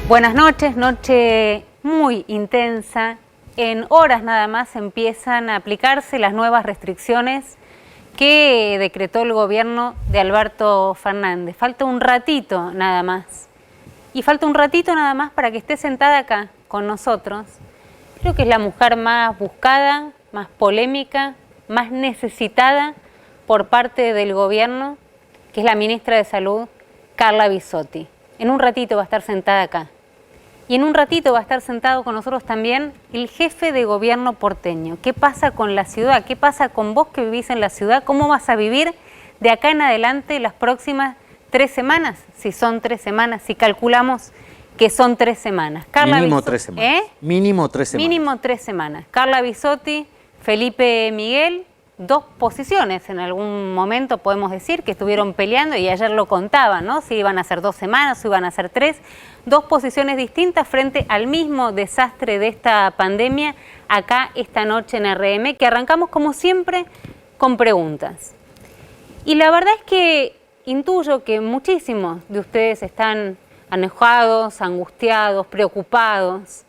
Buenas noches, noche muy intensa. En horas nada más empiezan a aplicarse las nuevas restricciones que decretó el gobierno de Alberto Fernández. Falta un ratito nada más. Y falta un ratito nada más para que esté sentada acá con nosotros. Creo que es la mujer más buscada, más polémica, más necesitada por parte del gobierno, que es la ministra de Salud, Carla Bisotti. En un ratito va a estar sentada acá. Y en un ratito va a estar sentado con nosotros también el jefe de gobierno porteño. ¿Qué pasa con la ciudad? ¿Qué pasa con vos que vivís en la ciudad? ¿Cómo vas a vivir de acá en adelante las próximas 3 semanas? Si son 3 semanas, si calculamos que son 3 semanas. Mínimo 3 semanas. Mínimo 3 semanas. Mínimo 3 semanas. Carla Bisotti, Felipe Miguel, 2 posiciones en algún momento podemos decir que estuvieron peleando y ayer lo contaban, ¿no? Si iban a ser 2 semanas, si iban a ser 3. 2 posiciones distintas frente al mismo desastre de esta pandemia acá esta noche en RM, que arrancamos como siempre con preguntas. Y la verdad es que intuyo que muchísimos de ustedes están enojados, angustiados, preocupados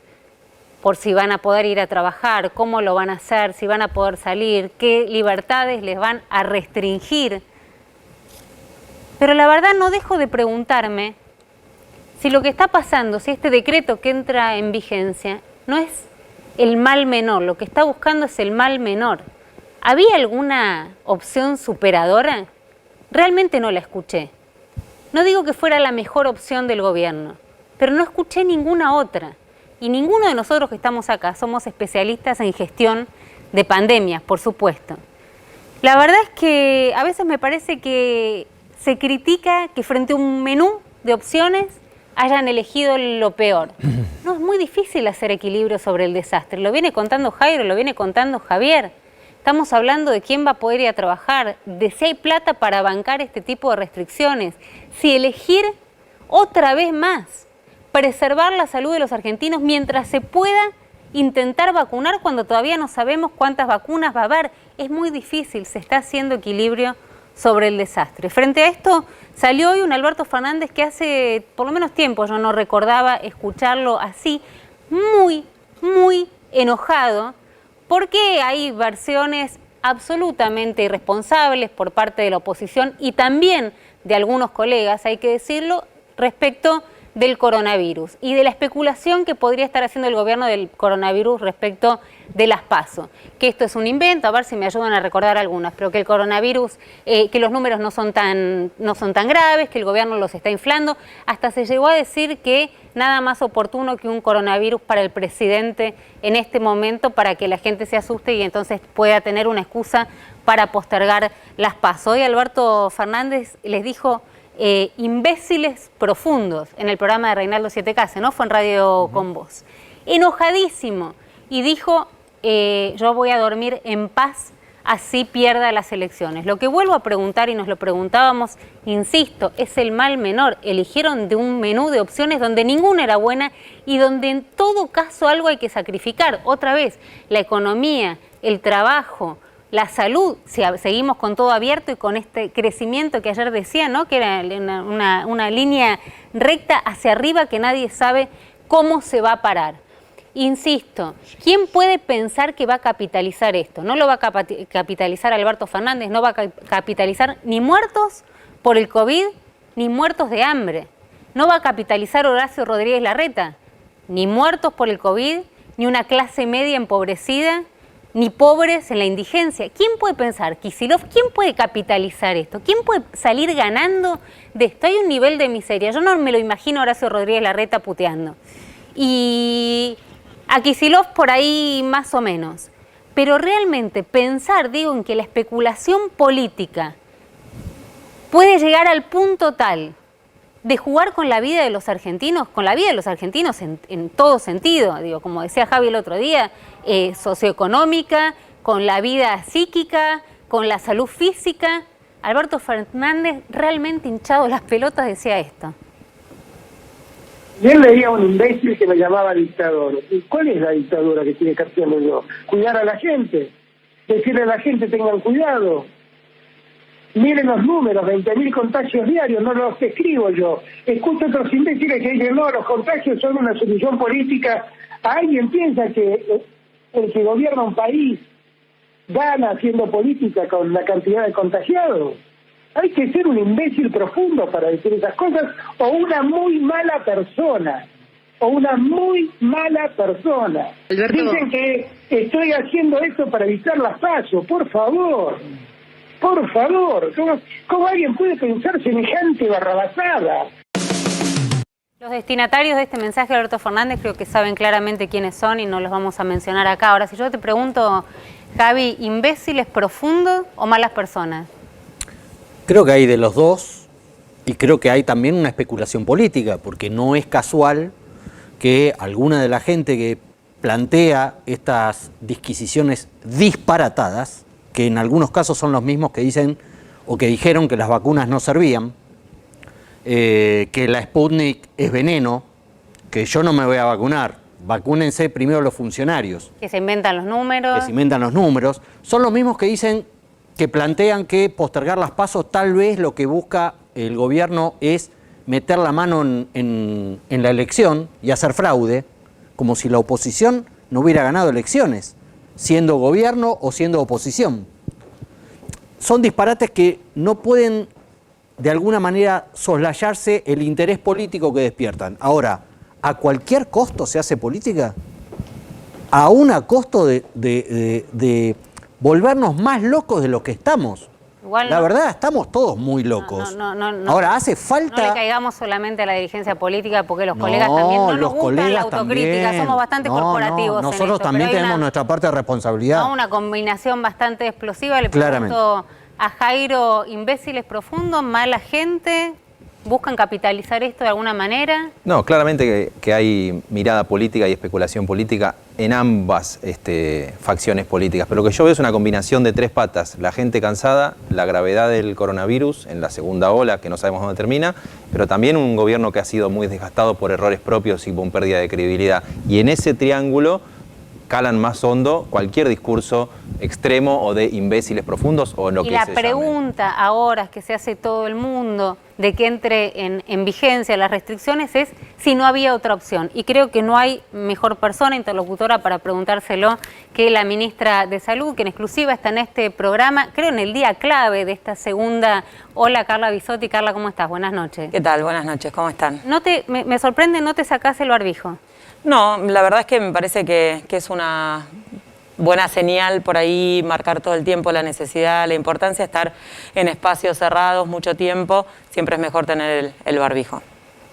por si van a poder ir a trabajar, cómo lo van a hacer, si van a poder salir, qué libertades les van a restringir. Pero la verdad no dejo de preguntarme si lo que está pasando, si este decreto que entra en vigencia no es el mal menor, lo que está buscando es el mal menor. ¿Había alguna opción superadora? Realmente no la escuché. No digo que fuera la mejor opción del gobierno, pero no escuché ninguna otra. Y ninguno de nosotros que estamos acá somos especialistas en gestión de pandemias, por supuesto. La verdad es que a veces me parece que se critica que frente a un menú de opciones hayan elegido lo peor. No, es muy difícil hacer equilibrio sobre el desastre. Lo viene contando Jairo, lo viene contando Javier. Estamos hablando de quién va a poder ir a trabajar, de si hay plata para bancar este tipo de restricciones, si elegir otra vez más preservar la salud de los argentinos mientras se pueda intentar vacunar cuando todavía no sabemos cuántas vacunas va a haber. Es muy difícil, se está haciendo equilibrio sobre el desastre. Frente a esto, salió hoy un Alberto Fernández que hace por lo menos tiempo yo no recordaba escucharlo así, muy enojado, porque hay versiones absolutamente irresponsables por parte de la oposición y también de algunos colegas, hay que decirlo, respecto del coronavirus y de la especulación que podría estar haciendo el gobierno del coronavirus respecto de las PASO. Que esto es un invento, a ver si me ayudan a recordar algunas, pero que el coronavirus, que los números no son tan graves, que el gobierno los está inflando. Hasta se llegó a decir que nada más oportuno que un coronavirus para el presidente en este momento para que la gente se asuste y entonces pueda tener una excusa para postergar las PASO. Hoy Alberto Fernández les dijo imbéciles profundos en el programa de Reinaldo Siete Case, ¿no? Fue en Radio Con Vos. Enojadísimo. Y dijo, yo voy a dormir en paz, así pierda las elecciones. Lo que vuelvo a preguntar, y nos lo preguntábamos, insisto, es el mal menor. Eligieron de un menú de opciones donde ninguna era buena y donde en todo caso algo hay que sacrificar. Otra vez, la economía, el trabajo, la salud, si seguimos con todo abierto y con este crecimiento que ayer decía, ¿no? Que era una línea recta hacia arriba que nadie sabe cómo se va a parar. Insisto, ¿quién puede pensar que va a capitalizar esto? No lo va a capitalizar Alberto Fernández, no va a capitalizar ni muertos por el COVID, ni muertos de hambre. No va a capitalizar Horacio Rodríguez Larreta, ni muertos por el COVID, ni una clase media empobrecida, ni pobres en la indigencia. ¿Quién puede pensar? Kicillof, ¿quién puede capitalizar esto? ¿Quién puede salir ganando de esto? Hay un nivel de miseria. Yo no me lo imagino a Horacio Rodríguez Larreta puteando. Y a Kicillof por ahí más o menos. Pero realmente pensar, digo, en que la especulación política puede llegar al punto tal de jugar con la vida de los argentinos, en todo sentido, digo, como decía Javi el otro día, socioeconómica, con la vida psíquica, con la salud física. Alberto Fernández, realmente hinchado las pelotas, decía esto. Y él leía a un imbécil que me llamaba dictador. ¿Y cuál es la dictadura que tiene que hacer yo? Cuidar a la gente, decirle a la gente tengan cuidado. Miren los números, 20.000 contagios diarios, no los escribo yo. Escucho a otros imbéciles que dicen, no, los contagios son una solución política. ¿Alguien piensa que el que gobierna un país gana haciendo política con la cantidad de contagiados? Hay que ser un imbécil profundo para decir esas cosas, o una muy mala persona. Alberto. Dicen que estoy haciendo esto para evitar las PASO, por favor. ¿Cómo alguien puede pensar semejante barrabasada? Los destinatarios de este mensaje, Alberto Fernández, creo que saben claramente quiénes son y no los vamos a mencionar acá. Ahora, si yo te pregunto, Javi, ¿imbéciles profundos o malas personas? Creo que hay de los dos y creo que hay también una especulación política, porque no es casual que alguna de la gente que plantea estas disquisiciones disparatadas, que en algunos casos son los mismos que dicen o que dijeron que las vacunas no servían, que la Sputnik es veneno, que yo no me voy a vacunar, vacúnense primero los funcionarios. Que se inventan los números. Son los mismos que dicen, que plantean que postergar las PASO tal vez lo que busca el gobierno es meter la mano en la elección y hacer fraude, como si la oposición no hubiera ganado elecciones, siendo gobierno o siendo oposición. Son disparates que no pueden de alguna manera soslayarse el interés político que despiertan. Ahora, ¿a cualquier costo se hace política? ¿Aún a costo de volvernos más locos de lo que estamos? Igual la verdad, estamos todos muy locos. Ahora, hace falta... No le caigamos solamente a la dirigencia política, porque los colegas también no nos gusta la autocrítica, también. Somos bastante corporativos. Nosotros también tenemos nuestra parte de responsabilidad. Una combinación bastante explosiva. Le pregunto a Jairo, ¿imbéciles profundos, mala gente? ¿Buscan capitalizar esto de alguna manera? No, claramente que hay mirada política y especulación política en ambas facciones políticas, pero lo que yo veo es una combinación de tres patas: la gente cansada, la gravedad del coronavirus en la segunda ola, que no sabemos dónde termina, pero también un gobierno que ha sido muy desgastado por errores propios y con pérdida de credibilidad. Y en ese triángulo calan más hondo cualquier discurso extremo o de imbéciles profundos o en lo que se llame. Y la pregunta ahora que se hace todo el mundo de que entre en vigencia las restricciones es si no había otra opción. Y creo que no hay mejor persona interlocutora para preguntárselo que la ministra de Salud, que en exclusiva está en este programa, creo en el día clave de esta segunda ola, Carla Bisotti. Carla, ¿cómo estás? Buenas noches. ¿Qué tal? Buenas noches, ¿cómo están? Me sorprende, ¿no te sacás el barbijo? No, la verdad es que me parece que es una buena señal por ahí marcar todo el tiempo la necesidad, la importancia de estar en espacios cerrados mucho tiempo. Siempre es mejor tener el barbijo.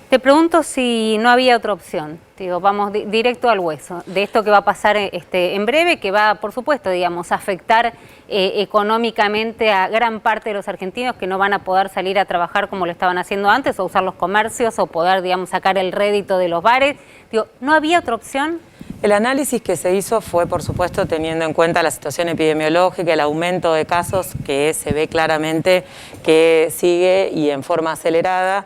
Te pregunto si no había otra opción. Digo, vamos directo al hueso de esto que va a pasar en breve, que va, por supuesto, digamos, a afectar económicamente a gran parte de los argentinos que no van a poder salir a trabajar como lo estaban haciendo antes, o usar los comercios, o poder, digamos, sacar el rédito de los bares. Digo, ¿no había otra opción? El análisis que se hizo fue, por supuesto, teniendo en cuenta la situación epidemiológica, el aumento de casos que se ve claramente que sigue y en forma acelerada.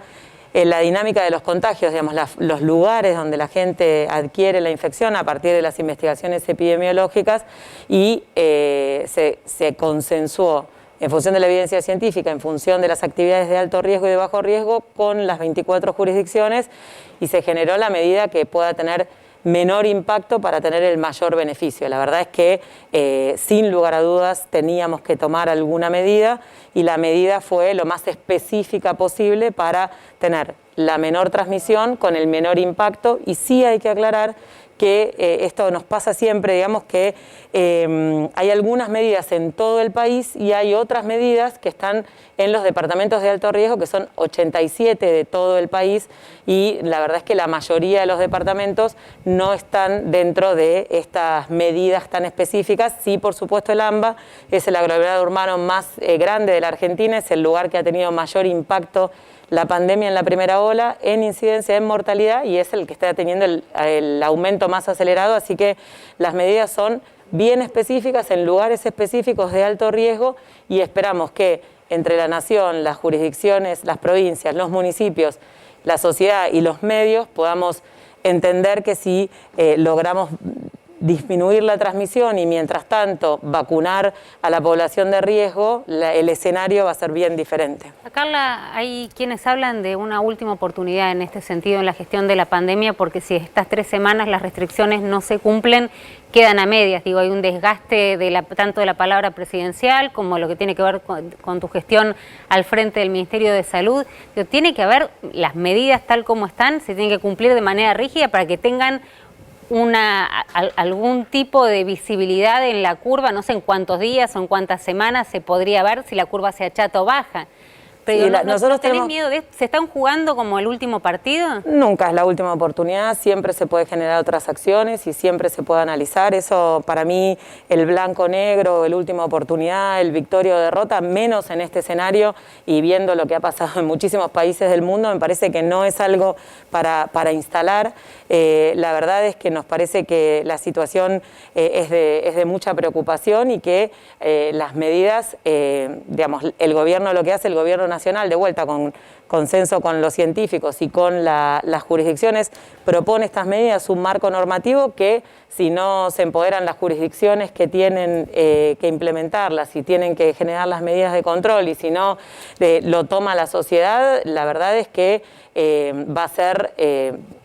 La dinámica de los contagios, digamos, los lugares donde la gente adquiere la infección a partir de las investigaciones epidemiológicas y se consensuó en función de la evidencia científica, en función de las actividades de alto riesgo y de bajo riesgo con las 24 jurisdicciones, y se generó la medida que pueda tener menor impacto para tener el mayor beneficio. La verdad es que sin lugar a dudas teníamos que tomar alguna medida, y la medida fue lo más específica posible para tener la menor transmisión con el menor impacto. Y sí hay que aclarar que esto nos pasa siempre, digamos que hay algunas medidas en todo el país y hay otras medidas que están en los departamentos de alto riesgo, que son 87 de todo el país, y la verdad es que la mayoría de los departamentos no están dentro de estas medidas tan específicas. Sí, por supuesto, el AMBA es el aglomerado urbano más grande de la Argentina, es el lugar que ha tenido mayor impacto la pandemia en la primera ola, en incidencia, en mortalidad, y es el que está teniendo el aumento más acelerado, así que las medidas son bien específicas, en lugares específicos de alto riesgo, y esperamos que entre la nación, las jurisdicciones, las provincias, los municipios, la sociedad y los medios podamos entender que si logramos disminuir la transmisión y mientras tanto vacunar a la población de riesgo, el escenario va a ser bien diferente. Carla, hay quienes hablan de una última oportunidad en este sentido en la gestión de la pandemia, porque si estas 3 semanas las restricciones no se cumplen, quedan a medias. Digo, hay un desgaste tanto de la palabra presidencial como lo que tiene que ver con tu gestión al frente del Ministerio de Salud. Digo, tiene que haber las medidas tal como están, se tienen que cumplir de manera rígida para que tengan algún tipo de visibilidad en la curva, no sé en cuántos días o en cuántas semanas se podría ver si la curva se achata o baja. Pero Sí, ¿no tenés miedo de esto? ¿Se están jugando como el último partido? Nunca es la última oportunidad, siempre se puede generar otras acciones y siempre se puede analizar. Eso para mí, el blanco-negro, el última oportunidad, el victoria o derrota, menos en este escenario y viendo lo que ha pasado en muchísimos países del mundo, me parece que no es algo para instalar. La verdad es que nos parece que la situación es de mucha preocupación y que las medidas, digamos, el gobierno lo que hace, el gobierno nacional, de vuelta con consenso con los científicos y con las jurisdicciones, propone estas medidas, un marco normativo que si no se empoderan las jurisdicciones que tienen que implementarlas y tienen que generar las medidas de control y si no lo toma la sociedad, la verdad es que va a ser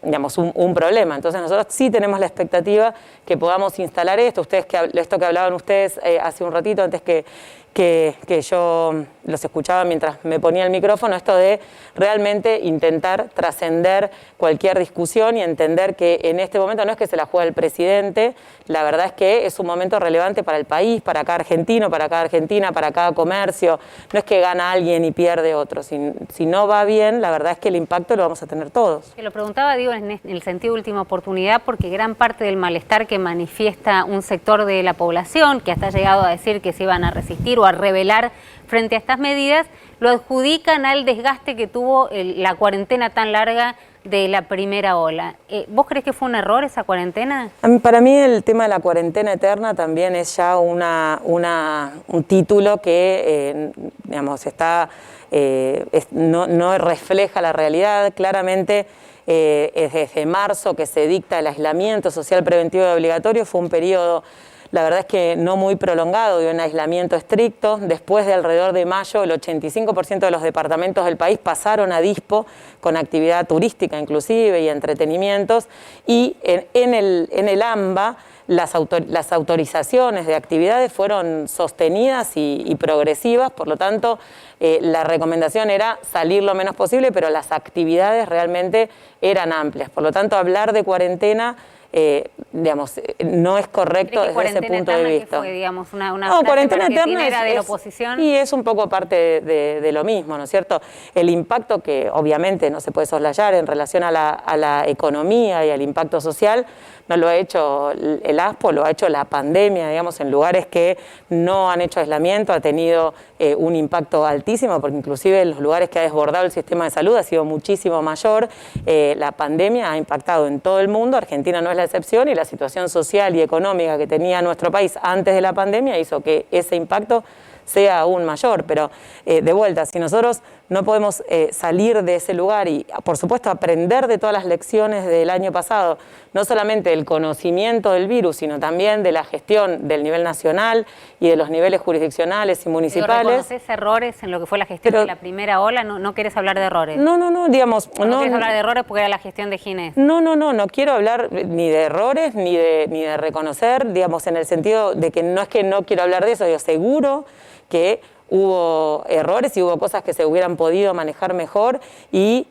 digamos, un problema. Entonces nosotros sí tenemos la expectativa que podamos instalar esto. Esto que hablaban ustedes hace un ratito, antes que yo los escuchaba mientras me ponía el micrófono, esto de realmente intentar trascender cualquier discusión y entender que en este momento no es que se la juega el presidente, la verdad es que es un momento relevante para el país, para cada argentino, para cada argentina, para cada comercio. No es que gana alguien y pierde otro. Si no va bien, la verdad es que el impacto lo vamos a tener todos. Te lo preguntaba, digo, en el sentido de última oportunidad, porque gran parte del malestar que manifiesta un sector de la población, que hasta ha llegado a decir que se iban a resistir o a rebelar frente a estas medidas, lo adjudican al desgaste que tuvo la cuarentena tan larga de la primera ola. ¿Vos crees que fue un error esa cuarentena? Para mí el tema de la cuarentena eterna también es ya un título que digamos, no refleja la realidad. Claramente es desde marzo que se dicta el aislamiento social preventivo y obligatorio, fue un periodo, la verdad es que no muy prolongado, de un aislamiento estricto. Después de alrededor de mayo, el 85% de los departamentos del país pasaron a dispo, con actividad turística inclusive y entretenimientos, y en el AMBA las autorizaciones de actividades fueron sostenidas y progresivas, por lo tanto la recomendación era salir lo menos posible, pero las actividades realmente eran amplias. Por lo tanto, hablar de cuarentena digamos, no es correcto desde ese punto de vista. Fue, digamos, una cuarentena eterna de la oposición. Y es un poco parte de lo mismo, ¿no es cierto? El impacto que obviamente no se puede soslayar en relación a la economía y al impacto social, no lo ha hecho el ASPO, lo ha hecho la pandemia, digamos, en lugares que no han hecho aislamiento, ha tenido un impacto altísimo, porque inclusive en los lugares que ha desbordado el sistema de salud ha sido muchísimo mayor. La pandemia ha impactado en todo el mundo, Argentina no es la excepción, y la situación social y económica que tenía nuestro país antes de la pandemia hizo que ese impacto sea aún mayor. Pero de vuelta, si nosotros no podemos salir de ese lugar y, por supuesto, aprender de todas las lecciones del año pasado, no solamente del conocimiento del virus, sino también de la gestión del nivel nacional y de los niveles jurisdiccionales y municipales. ¿Reconoces errores en lo que fue la gestión de la primera ola? ¿No querés hablar de errores? No, digamos... No querés hablar de errores porque era la gestión de Ginés. No quiero hablar ni de errores ni de reconocer, digamos, en el sentido de que no es que no quiero hablar de eso, yo seguro que hubo errores y hubo cosas que se hubieran podido manejar mejor y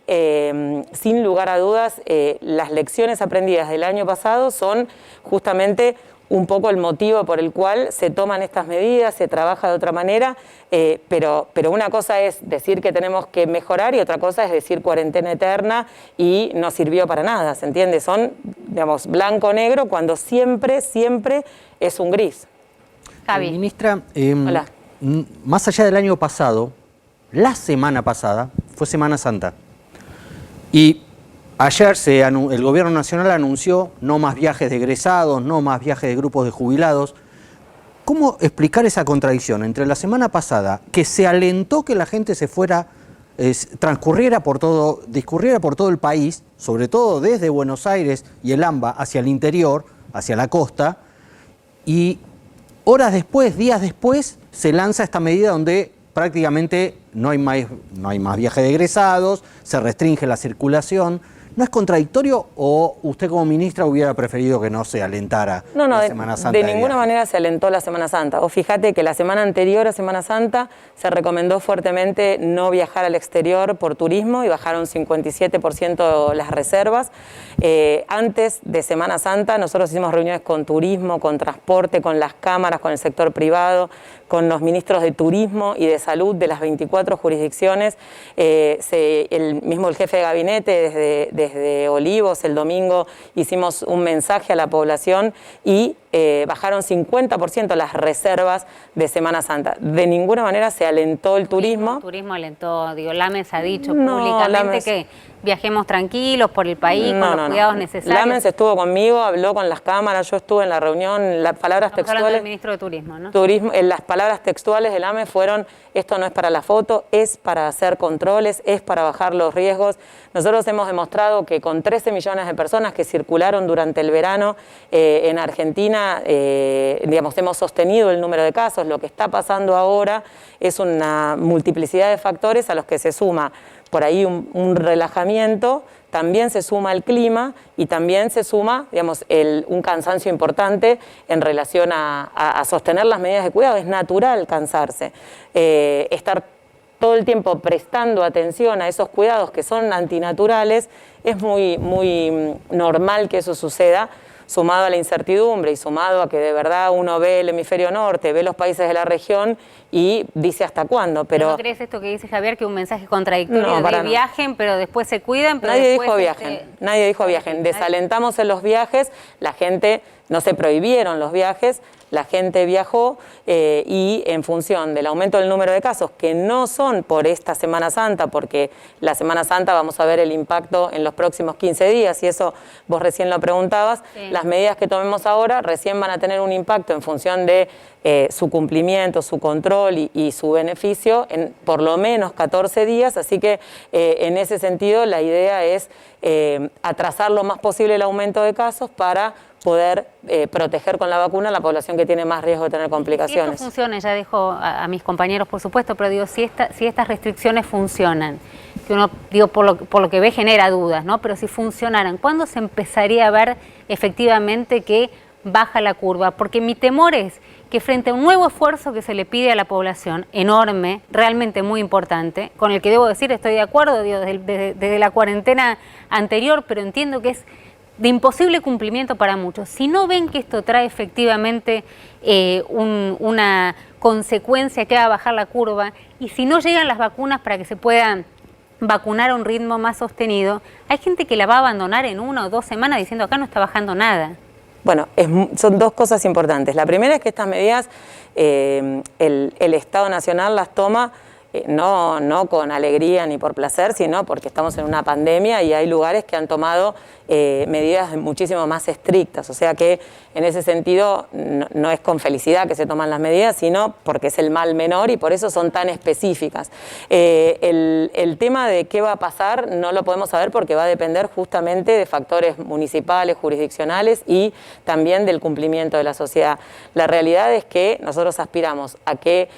sin lugar a dudas las lecciones aprendidas del año pasado son justamente un poco el motivo por el cual se toman estas medidas, se trabaja de otra manera, pero una cosa es decir que tenemos que mejorar y otra cosa es decir cuarentena eterna y no sirvió para nada, ¿se entiende? Son, digamos, blanco-negro cuando siempre es un gris. Javi. Ministra, Hola. Más allá del año pasado, la semana pasada fue Semana Santa. Y ayer el Gobierno Nacional anunció no más viajes de egresados, no más viajes de grupos de jubilados. ¿Cómo explicar esa contradicción entre la semana pasada, que se alentó que la gente se fuera, discurriera por todo el país, sobre todo desde Buenos Aires y el AMBA hacia el interior, hacia la costa, y horas después, días después, se lanza esta medida donde prácticamente no hay más viaje de egresados, se restringe la circulación. ¿No es contradictorio o usted como ministra hubiera preferido que no se alentara la Semana Santa? De ninguna manera se alentó la Semana Santa. O fíjate que la semana anterior a Semana Santa se recomendó fuertemente no viajar al exterior por turismo y bajaron 57% las reservas. Antes de Semana Santa nosotros hicimos reuniones con turismo, con transporte, con las cámaras, con el sector privado, con los ministros de Turismo y de Salud de las 24 jurisdicciones. El jefe de gabinete desde Olivos el domingo hicimos un mensaje a la población y bajaron 50% las reservas de Semana Santa. De ninguna manera se alentó el turismo. El turismo alentó, Lames ha dicho públicamente que viajemos tranquilos por el país con los cuidados necesarios. Lames estuvo conmigo, habló con las cámaras, yo estuve en la reunión, las palabras textuales. Hablando del ministro de Turismo, ¿no? Las palabras textuales de Lames fueron: esto no es para la foto, es para hacer controles, es para bajar los riesgos. Nosotros hemos demostrado que con 13 millones de personas que circularon durante el verano en Argentina, hemos sostenido el número de casos. Lo que está pasando ahora es una multiplicidad de factores a los que se suma por ahí un relajamiento, también se suma el clima y también se suma, un cansancio importante en relación a sostener las medidas de cuidado. Es natural cansarse. Estar todo el tiempo prestando atención a esos cuidados que son antinaturales, es muy normal que eso suceda, sumado a la incertidumbre y sumado a que de verdad uno ve el hemisferio norte, ve los países de la región y dice hasta cuándo. Pero ¿no crees esto que dice Javier, que un mensaje contradictorio de viajen, pero después se cuidan? Pero nadie dijo viajen, nadie dijo viajen. Desalentamos en los viajes, la gente, no se prohibieron los viajes, la gente viajó y en función del aumento del número de casos, que no son por esta Semana Santa, porque la Semana Santa vamos a ver el impacto en los próximos 15 días, y eso vos recién lo preguntabas, las medidas que tomemos ahora recién van a tener un impacto en función de su cumplimiento, su control y su beneficio en por lo menos 14 días, así que en ese sentido la idea es atrasar lo más posible el aumento de casos para poder proteger con la vacuna a la población que tiene más riesgo de tener complicaciones. Si esto funciona, ya dejo a mis compañeros por supuesto, pero digo, si estas restricciones funcionan, que uno, por lo que ve genera dudas, ¿no? Pero si funcionaran, ¿cuándo se empezaría a ver efectivamente que baja la curva? Porque mi temor es que frente a un nuevo esfuerzo que se le pide a la población, enorme, realmente muy importante, con el que debo decir estoy de acuerdo, desde la cuarentena anterior, pero entiendo que es de imposible cumplimiento para muchos. Si no ven que esto trae efectivamente una consecuencia que haga bajar la curva, y si no llegan las vacunas para que se puedan vacunar a un ritmo más sostenido, hay gente que la va a abandonar en 1 o 2 semanas diciendo acá no está bajando nada. Bueno, son dos cosas importantes. La primera es que estas medidas el Estado Nacional las toma no con alegría ni por placer, sino porque estamos en una pandemia y hay lugares que han tomado medidas muchísimo más estrictas. O sea que en ese sentido no es con felicidad que se toman las medidas, sino porque es el mal menor y por eso son tan específicas. El tema de qué va a pasar no lo podemos saber porque va a depender justamente de factores municipales, jurisdiccionales y también del cumplimiento de la sociedad. La realidad es que nosotros aspiramos a que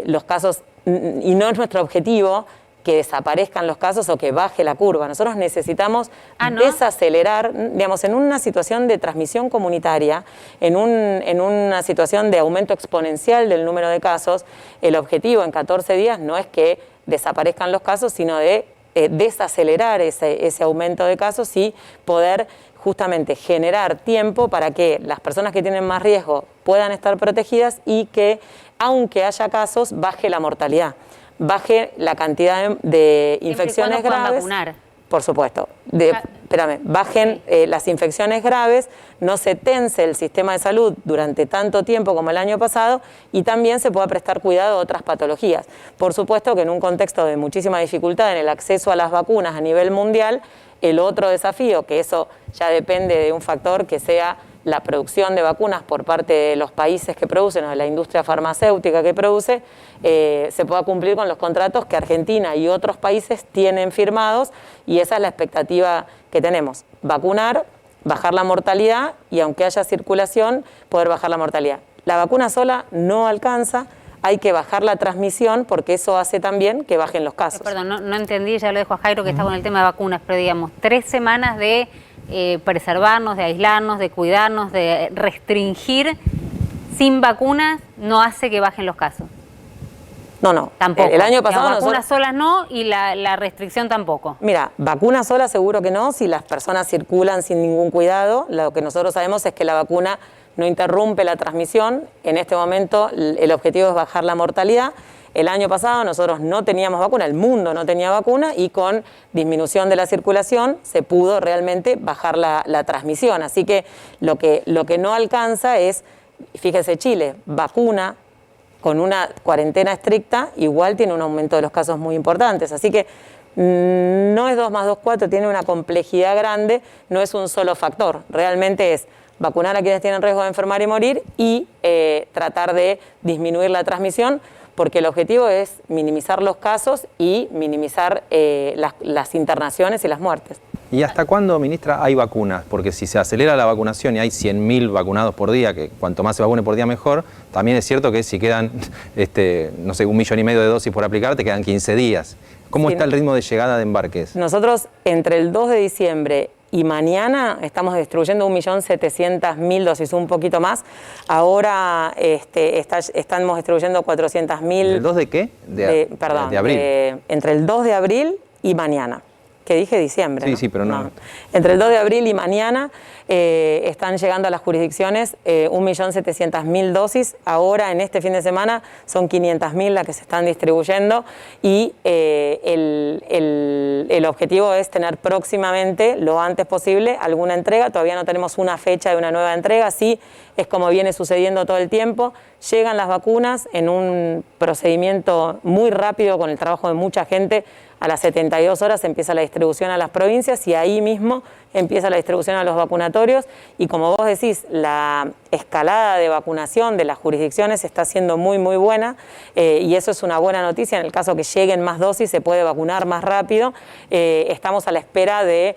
los casos, y no es nuestro objetivo que desaparezcan los casos o que baje la curva. Nosotros necesitamos desacelerar, en una situación de transmisión comunitaria, en una situación de aumento exponencial del número de casos, el objetivo en 14 días no es que desaparezcan los casos, sino de desacelerar ese aumento de casos y poder justamente generar tiempo para que las personas que tienen más riesgo puedan estar protegidas y que, aunque haya casos, baje la mortalidad, baje la cantidad de infecciones graves. Vacunar. Por supuesto. Bajen las infecciones graves, no se tense el sistema de salud durante tanto tiempo como el año pasado y también se pueda prestar cuidado a otras patologías. Por supuesto que en un contexto de muchísima dificultad en el acceso a las vacunas a nivel mundial, el otro desafío, que eso ya depende de un factor que sea la producción de vacunas por parte de los países que producen o de la industria farmacéutica que produce, se pueda cumplir con los contratos que Argentina y otros países tienen firmados y esa es la expectativa que tenemos. Vacunar bajar la mortalidad y aunque haya circulación, poder bajar la mortalidad. La vacuna sola no alcanza, hay que bajar la transmisión porque eso hace también que bajen los casos. Perdón, no entendí, ya lo dejo a Jairo que está con el tema de vacunas, pero digamos, 3 semanas de preservarnos, de aislarnos, de cuidarnos, de restringir sin vacunas no hace que bajen los casos. No. Tampoco. El año pasado vacunas solas no y la restricción tampoco. Mira, vacunas solas seguro que no, si las personas circulan sin ningún cuidado. Lo que nosotros sabemos es que la vacuna no interrumpe la transmisión. En este momento el objetivo es bajar la mortalidad. El año pasado nosotros no teníamos vacuna, el mundo no tenía vacuna y con disminución de la circulación se pudo realmente bajar la transmisión. Así que lo que no alcanza es, fíjese, Chile, vacuna con una cuarentena estricta, igual tiene un aumento de los casos muy importantes. Así que no es 2 más 2, 4, tiene una complejidad grande, no es un solo factor. Realmente es vacunar a quienes tienen riesgo de enfermar y morir y tratar de disminuir la transmisión, porque el objetivo es minimizar los casos y minimizar las internaciones y las muertes. ¿Y hasta cuándo, ministra, hay vacunas? Porque si se acelera la vacunación y hay 100.000 vacunados por día, que cuanto más se vacune por día mejor, también es cierto que si quedan, no sé, 1,5 millones de dosis por aplicar, te quedan 15 días. ¿Cómo está el ritmo de llegada de embarques? Nosotros entre el 2 de diciembre y mañana estamos distribuyendo 1.700.000 dosis, un poquito más. Ahora estamos distribuyendo 400.000. ¿El 2 de qué? Perdón, de abril. Entre el 2 de abril y mañana. Que dije diciembre. Sí, ¿no? sí, pero no. Entre el 2 de abril y mañana están llegando a las jurisdicciones 1.700.000 dosis. Ahora, en este fin de semana, son 500.000 las que se están distribuyendo y el objetivo es tener próximamente, lo antes posible, alguna entrega. Todavía no tenemos una fecha de una nueva entrega. Sí, es como viene sucediendo todo el tiempo. Llegan las vacunas en un procedimiento muy rápido con el trabajo de mucha gente. A las 72 horas empieza la distribución a las provincias y ahí mismo empieza la distribución a los vacunatorios y como vos decís, la escalada de vacunación de las jurisdicciones está siendo muy muy buena y eso es una buena noticia. En el caso que lleguen más dosis se puede vacunar más rápido. Estamos a la espera de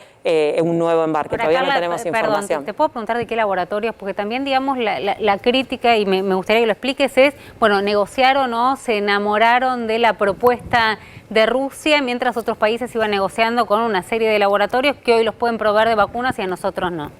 un nuevo embarque. Ahora, todavía Carla, no tenemos información. Perdón, ¿te puedo preguntar de qué laboratorios? Porque también, digamos, la crítica, y me gustaría que lo expliques, es, bueno, negociaron o se enamoraron de la propuesta de Rusia, mientras otros países iban negociando con una serie de laboratorios que hoy los pueden proveer de vacunas y a nosotros no.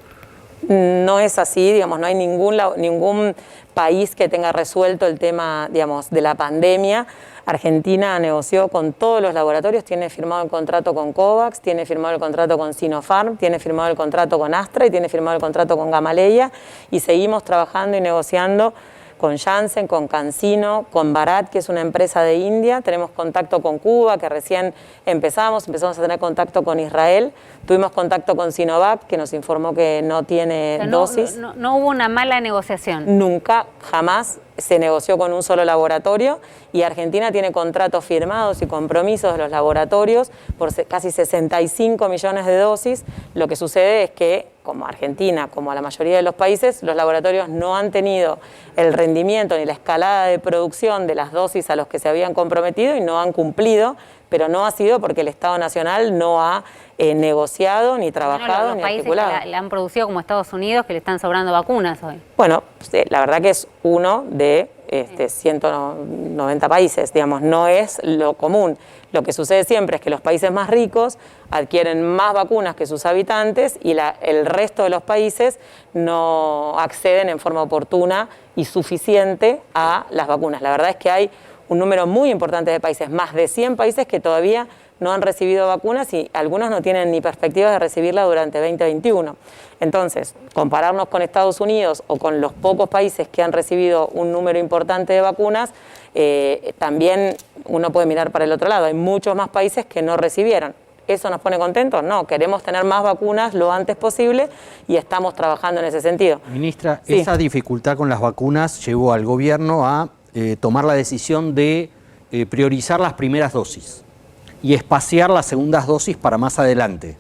No es así, digamos, no hay ningún país que tenga resuelto el tema, digamos, de la pandemia. Argentina negoció con todos los laboratorios, tiene firmado el contrato con COVAX, tiene firmado el contrato con Sinopharm, tiene firmado el contrato con Astra y tiene firmado el contrato con Gamaleya y seguimos trabajando y negociando con Janssen, con CanSino, con Bharat, que es una empresa de India. Tenemos contacto con Cuba, que recién empezamos a tener contacto con Israel. Tuvimos contacto con Sinovac, que nos informó que no tiene dosis. No hubo una mala negociación. Nunca, jamás se negoció con un solo laboratorio y Argentina tiene contratos firmados y compromisos de los laboratorios por casi 65 millones de dosis. Lo que sucede es que, como Argentina, como a la mayoría de los países, los laboratorios no han tenido el rendimiento ni la escalada de producción de las dosis a los que se habían comprometido y no han cumplido, pero no ha sido porque el Estado Nacional no ha negociado, ni trabajado, ni articulado. Países que la han producido como Estados Unidos, que le están sobrando vacunas hoy. Bueno, la verdad que es uno de 190 países, digamos, no es lo común. Lo que sucede siempre es que los países más ricos adquieren más vacunas que sus habitantes y el resto de los países no acceden en forma oportuna y suficiente a las vacunas. La verdad es que hay un número muy importante de países, más de 100 países que todavía no han recibido vacunas y algunos no tienen ni perspectivas de recibirla durante 2021. Entonces, compararnos con Estados Unidos o con los pocos países que han recibido un número importante de vacunas, también uno puede mirar para el otro lado. Hay muchos más países que no recibieron. ¿Eso nos pone contentos? No, queremos tener más vacunas lo antes posible y estamos trabajando en ese sentido. Ministra, Sí. Esa dificultad con las vacunas llevó al gobierno a tomar la decisión de priorizar las primeras dosis y espaciar las segundas dosis para más adelante.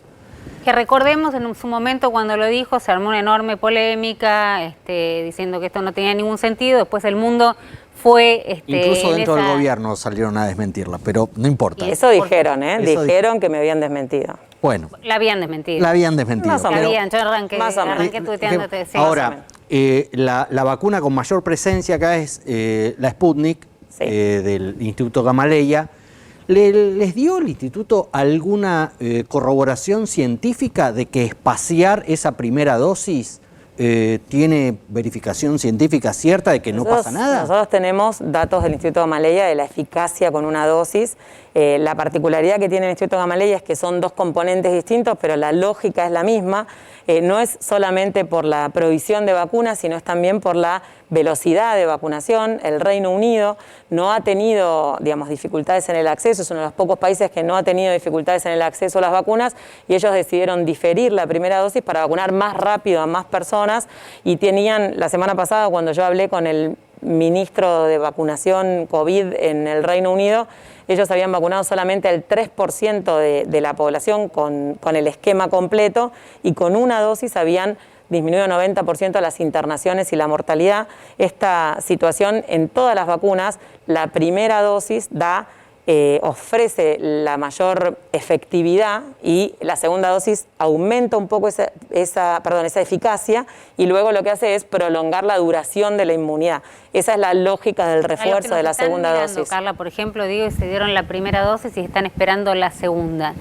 Que recordemos, en su momento cuando lo dijo, se armó una enorme polémica diciendo que esto no tenía ningún sentido. Después el mundo fue... Incluso dentro del gobierno salieron a desmentirla, pero no importa. Eso dijeron, Eso dijeron que me habían desmentido. Bueno. La habían desmentido. La habían desmentido. Más o La menos. habían, yo arranqué tuiteándote. Sí. Ahora, la vacuna con mayor presencia acá es la Sputnik, Sí. del Instituto Gamaleya. ¿Les dio el instituto alguna corroboración científica de que espaciar esa primera dosis tiene verificación científica cierta de que no pasa nada? Nosotros tenemos datos del Instituto Gamaleya de la eficacia con una dosis. La particularidad que tiene el Instituto Gamaleya es que son dos componentes distintos, pero la lógica es la misma. No es solamente por la provisión de vacunas, sino es también por la velocidad de vacunación. El Reino Unido no ha tenido, digamos, dificultades en el acceso, es uno de los pocos países que no ha tenido dificultades en el acceso a las vacunas, y ellos decidieron diferir la primera dosis para vacunar más rápido a más personas, y tenían, la semana pasada cuando yo hablé con el ministro de vacunación COVID en el Reino Unido, ellos habían vacunado solamente el 3% de la población con el esquema completo, y con una dosis habían disminuido 90% las internaciones y la mortalidad. Esta situación en todas las vacunas, la primera dosis ofrece la mayor efectividad, y la segunda dosis aumenta un poco esa eficacia, y luego lo que hace es prolongar la duración de la inmunidad. Esa es la lógica del refuerzo de la segunda dosis. Carla, por ejemplo, digo, se dieron la primera dosis y están esperando la segunda.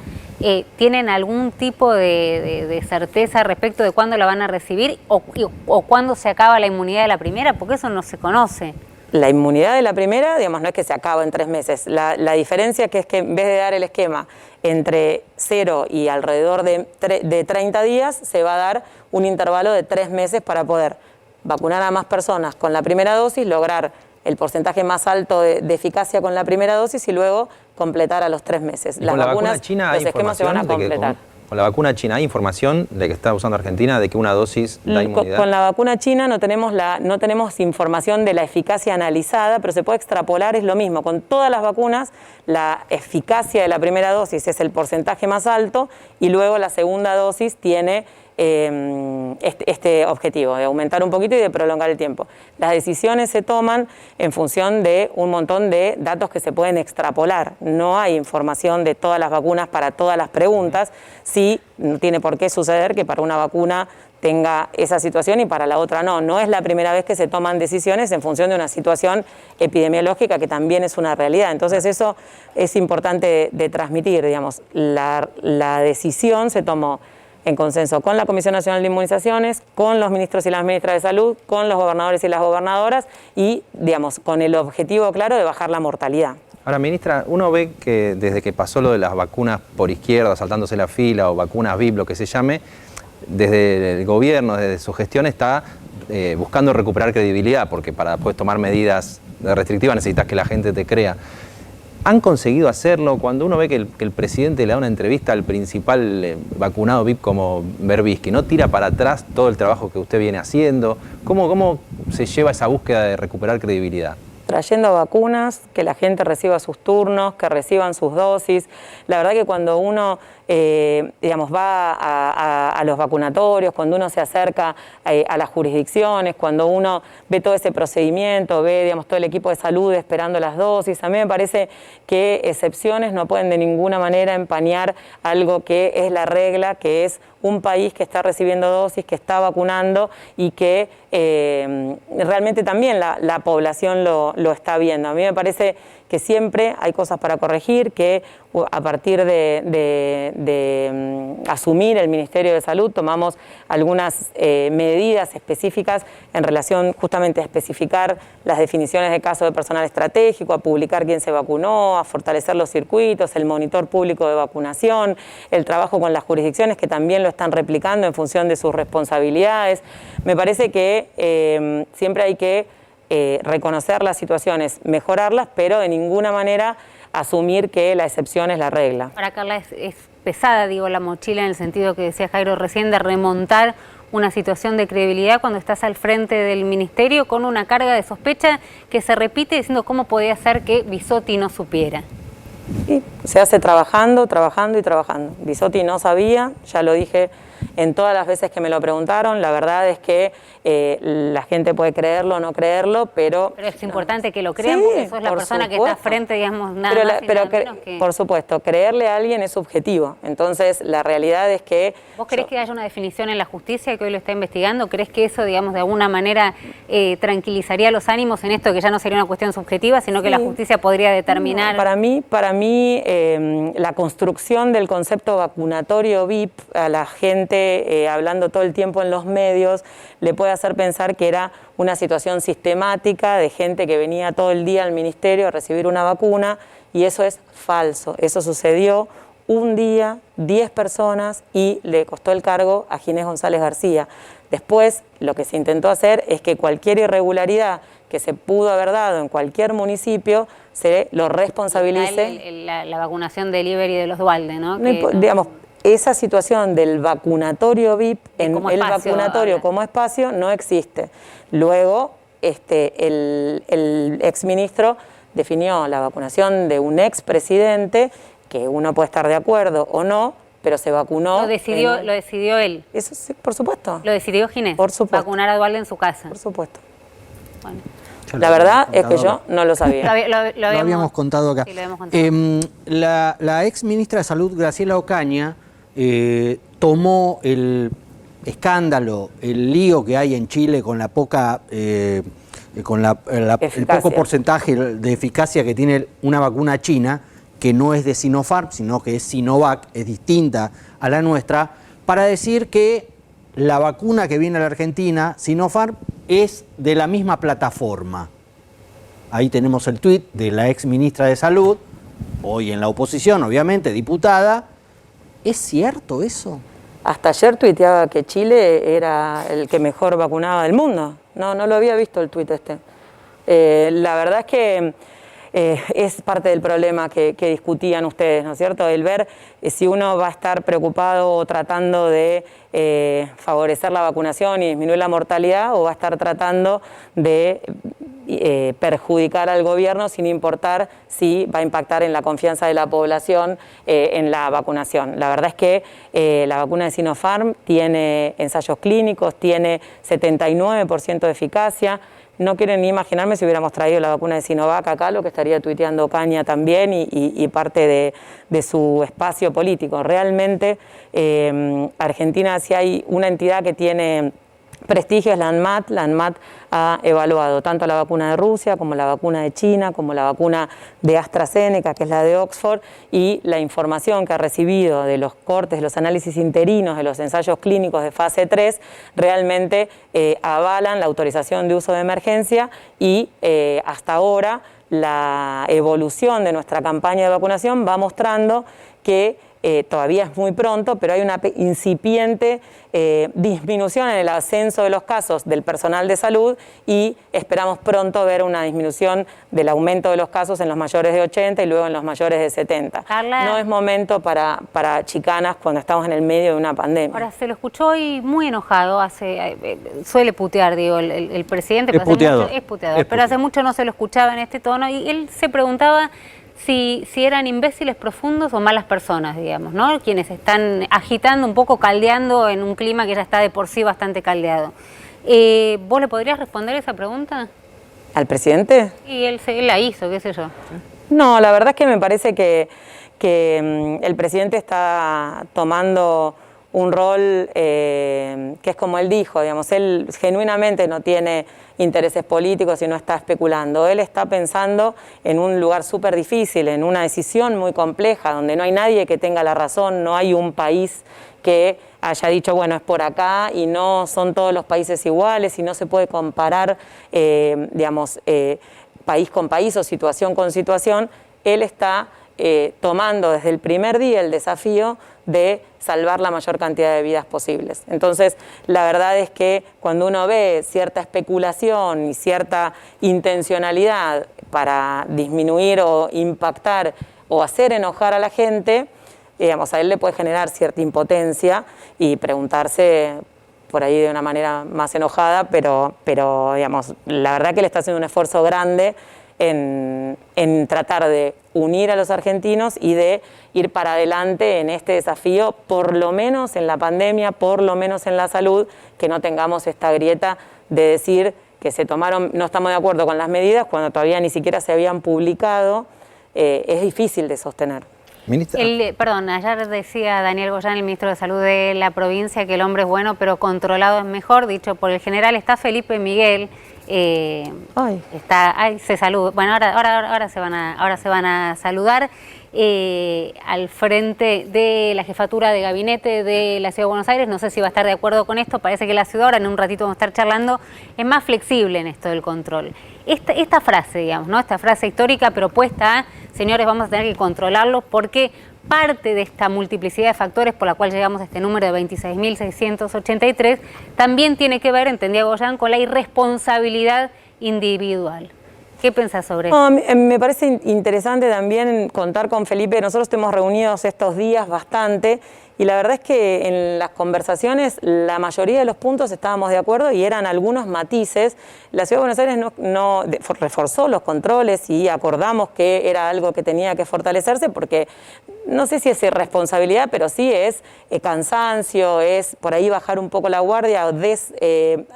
¿Tienen algún tipo de certeza respecto de cuándo la van a recibir o cuándo se acaba la inmunidad de la primera? Porque eso no se conoce. La inmunidad de la primera, digamos, no es que se acaba en 3 meses. La diferencia que es que en vez de dar el esquema entre 0 y alrededor de 30 días, se va a dar un intervalo de 3 meses para poder vacunar a más personas con la primera dosis, lograr el porcentaje más alto de eficacia con la primera dosis y luego completar a los 3 meses. Las vacunas china, los esquemas se van a completar. Con la vacuna china hay información de que está usando Argentina de que una dosis da inmunidad. Con la vacuna china no tenemos información de la eficacia analizada, pero se puede extrapolar, es lo mismo. Con todas las vacunas, la eficacia de la primera dosis es el porcentaje más alto, y luego la segunda dosis tiene este objetivo de aumentar un poquito y de prolongar el tiempo. Las decisiones se toman en función de un montón de datos que se pueden extrapolar. No hay información de todas las vacunas para todas las preguntas. Sí, no tiene por qué suceder que para una vacuna tenga esa situación y para la otra no. No es la primera vez que se toman decisiones en función de una situación epidemiológica que también es una realidad. Entonces eso es importante de transmitir, digamos. La decisión se tomó en consenso con la Comisión Nacional de Inmunizaciones, con los ministros y las ministras de Salud, con los gobernadores y las gobernadoras, y, digamos, con el objetivo claro de bajar la mortalidad. Ahora, ministra, uno ve que desde que pasó lo de las vacunas por izquierda, saltándose la fila, o vacunas VIP, lo que se llame, desde el gobierno, desde su gestión, está buscando recuperar credibilidad, porque para después tomar medidas restrictivas necesitas que la gente te crea. ¿Han conseguido hacerlo? Cuando uno ve que el presidente le da una entrevista al principal vacunado VIP como Berbisky, ¿no tira para atrás todo el trabajo que usted viene haciendo? ¿Cómo se lleva esa búsqueda de recuperar credibilidad? Trayendo vacunas, que la gente reciba sus turnos, que reciban sus dosis. La verdad que cuando uno va a los vacunatorios, cuando uno se acerca a las jurisdicciones, cuando uno ve todo ese procedimiento, ve todo el equipo de salud esperando las dosis, a mí me parece que excepciones no pueden de ninguna manera empañar algo que es la regla, que es un país que está recibiendo dosis, que está vacunando y que realmente también la población lo está viendo. A mí me parece que siempre hay cosas para corregir, que a partir de asumir el Ministerio de Salud tomamos algunas medidas específicas en relación justamente a especificar las definiciones de caso de personal estratégico, a publicar quién se vacunó, a fortalecer los circuitos, el monitor público de vacunación, el trabajo con las jurisdicciones que también lo están replicando en función de sus responsabilidades. Me parece que siempre hay que reconocer las situaciones, mejorarlas, pero de ninguna manera asumir que la excepción es la regla. Para Carla, es pesada, digo, la mochila en el sentido que decía Jairo recién, de remontar una situación de credibilidad cuando estás al frente del ministerio con una carga de sospecha que se repite diciendo cómo podía ser que Bisotti no supiera. Y se hace trabajando y trabajando. Bisotti no sabía, ya lo dije en todas las veces que me lo preguntaron. La verdad es que la gente puede creerlo o no creerlo, pero... Pero es importante que lo crean, porque sos la persona que está frente, digamos, nada más y nada menos que... Por supuesto, creerle a alguien es subjetivo. Entonces, la realidad es que... ¿Vos creés que haya una definición en la justicia que hoy lo está investigando? ¿Crees que eso, digamos, de alguna manera tranquilizaría los ánimos en esto, que ya no sería una cuestión subjetiva, sino que la justicia podría determinar? No, para mí la construcción del concepto vacunatorio VIP a la gente, hablando todo el tiempo en los medios, le puede hacer pensar que era una situación sistemática de gente que venía todo el día al ministerio a recibir una vacuna, y eso es falso. Eso sucedió un día, 10 personas, y le costó el cargo a Ginés González García. Después, lo que se intentó hacer es que cualquier irregularidad que se pudo haber dado en cualquier municipio se lo responsabilice. La vacunación del Iber y de los Dualde, ¿no? Digamos, esa situación del vacunatorio VIP en el vacunatorio como espacio no existe. Luego, el exministro definió la vacunación de un expresidente, que uno puede estar de acuerdo o no, pero se vacunó. Lo decidió él. Eso sí, por supuesto. Lo decidió Ginés. Por supuesto. Vacunar a Dualde en su casa. Por supuesto. Bueno. La verdad es que yo no lo sabía. Lo habíamos contado acá. Sí, lo habíamos contado. La ex ministra de Salud, Graciela Ocaña, tomó el escándalo, el lío que hay en Chile con la poca, el poco porcentaje de eficacia que tiene una vacuna china, que no es de Sinopharm, sino que es Sinovac, es distinta a la nuestra, para decir que la vacuna que viene a la Argentina, Sinopharm, es de la misma plataforma. Ahí tenemos el tuit de la ex ministra de Salud, hoy en la oposición, obviamente, diputada. ¿Es cierto eso? Hasta ayer tuiteaba que Chile era el que mejor vacunaba del mundo. No lo había visto el tuit este. La verdad es que es parte del problema que discutían ustedes, ¿no es cierto? El ver si uno va a estar preocupado o tratando de favorecer la vacunación y disminuir la mortalidad, o va a estar tratando de perjudicar al gobierno sin importar si va a impactar en la confianza de la población en la vacunación. La verdad es que la vacuna de Sinopharm tiene ensayos clínicos, tiene 79% de eficacia. No quiero ni imaginarme si hubiéramos traído la vacuna de Sinovac acá, lo que estaría tuiteando Ocaña también y parte de su espacio político. Realmente Argentina, si hay una entidad que tiene prestigio, es la ANMAT. La ANMAT ha evaluado tanto la vacuna de Rusia como la vacuna de China, como la vacuna de AstraZeneca, que es la de Oxford, y la información que ha recibido de los cortes, de los análisis interinos, de los ensayos clínicos de fase 3, realmente avalan la autorización de uso de emergencia y hasta ahora la evolución de nuestra campaña de vacunación va mostrando que todavía es muy pronto, pero hay una incipiente disminución en el ascenso de los casos del personal de salud, y esperamos pronto ver una disminución del aumento de los casos en los mayores de 80 y luego en los mayores de 70. Carla, no es momento para chicanas cuando estamos en el medio de una pandemia. Ahora, se lo escuchó hoy muy enojado, suele putear, digo, el presidente, es puteador, pero hace mucho no se lo escuchaba en este tono, y él se preguntaba si eran imbéciles profundos o malas personas, digamos, ¿no? Quienes están agitando un poco, caldeando en un clima que ya está de por sí bastante caldeado. ¿Vos le podrías responder esa pregunta? ¿Al presidente? Y él la hizo, qué sé yo. No, la verdad es que me parece que el presidente está tomando un rol que es como él dijo, digamos, él genuinamente no tiene intereses políticos y no está especulando. Él está pensando en un lugar súper difícil, en una decisión muy compleja, donde no hay nadie que tenga la razón, no hay un país que haya dicho, bueno, es por acá, y no son todos los países iguales, y no se puede comparar, digamos, país con país o situación con situación. Él está tomando desde el primer día el desafío de salvar la mayor cantidad de vidas posibles. Entonces, la verdad es que cuando uno ve cierta especulación y cierta intencionalidad para disminuir o impactar o hacer enojar a la gente, digamos, a él le puede generar cierta impotencia y preguntarse por ahí de una manera más enojada, pero digamos, la verdad que él está haciendo un esfuerzo grande en tratar de unir a los argentinos y de ir para adelante en este desafío, por lo menos en la pandemia, por lo menos en la salud, que no tengamos esta grieta de decir que se tomaron, no estamos de acuerdo con las medidas cuando todavía ni siquiera se habían publicado. Es difícil de sostener. Ministra. Perdón, ayer decía Daniel Goyán, el ministro de Salud de la provincia, que el hombre es bueno, pero controlado es mejor, dicho por el general. Está Felipe Miguel, se saluda. Bueno, ahora se van a saludar. Al frente de la jefatura de gabinete de la Ciudad de Buenos Aires. No sé si va a estar de acuerdo con esto. Parece que la ciudad, ahora en un ratito vamos a estar charlando, es más flexible en esto del control. Esta frase, digamos, ¿no? Esta frase histórica, pero puesta a, señores, vamos a tener que controlarlo porque parte de esta multiplicidad de factores por la cual llegamos a este número de 26.683 también tiene que ver, entendía Goyán, con la irresponsabilidad individual. ¿Qué pensás sobre eso? Me parece interesante también contar con Felipe. Nosotros estamos reunidos estos días bastante y la verdad es que en las conversaciones la mayoría de los puntos estábamos de acuerdo y eran algunos matices. La Ciudad de Buenos Aires no reforzó los controles y acordamos que era algo que tenía que fortalecerse porque no sé si es irresponsabilidad, pero sí es cansancio, es por ahí bajar un poco la guardia o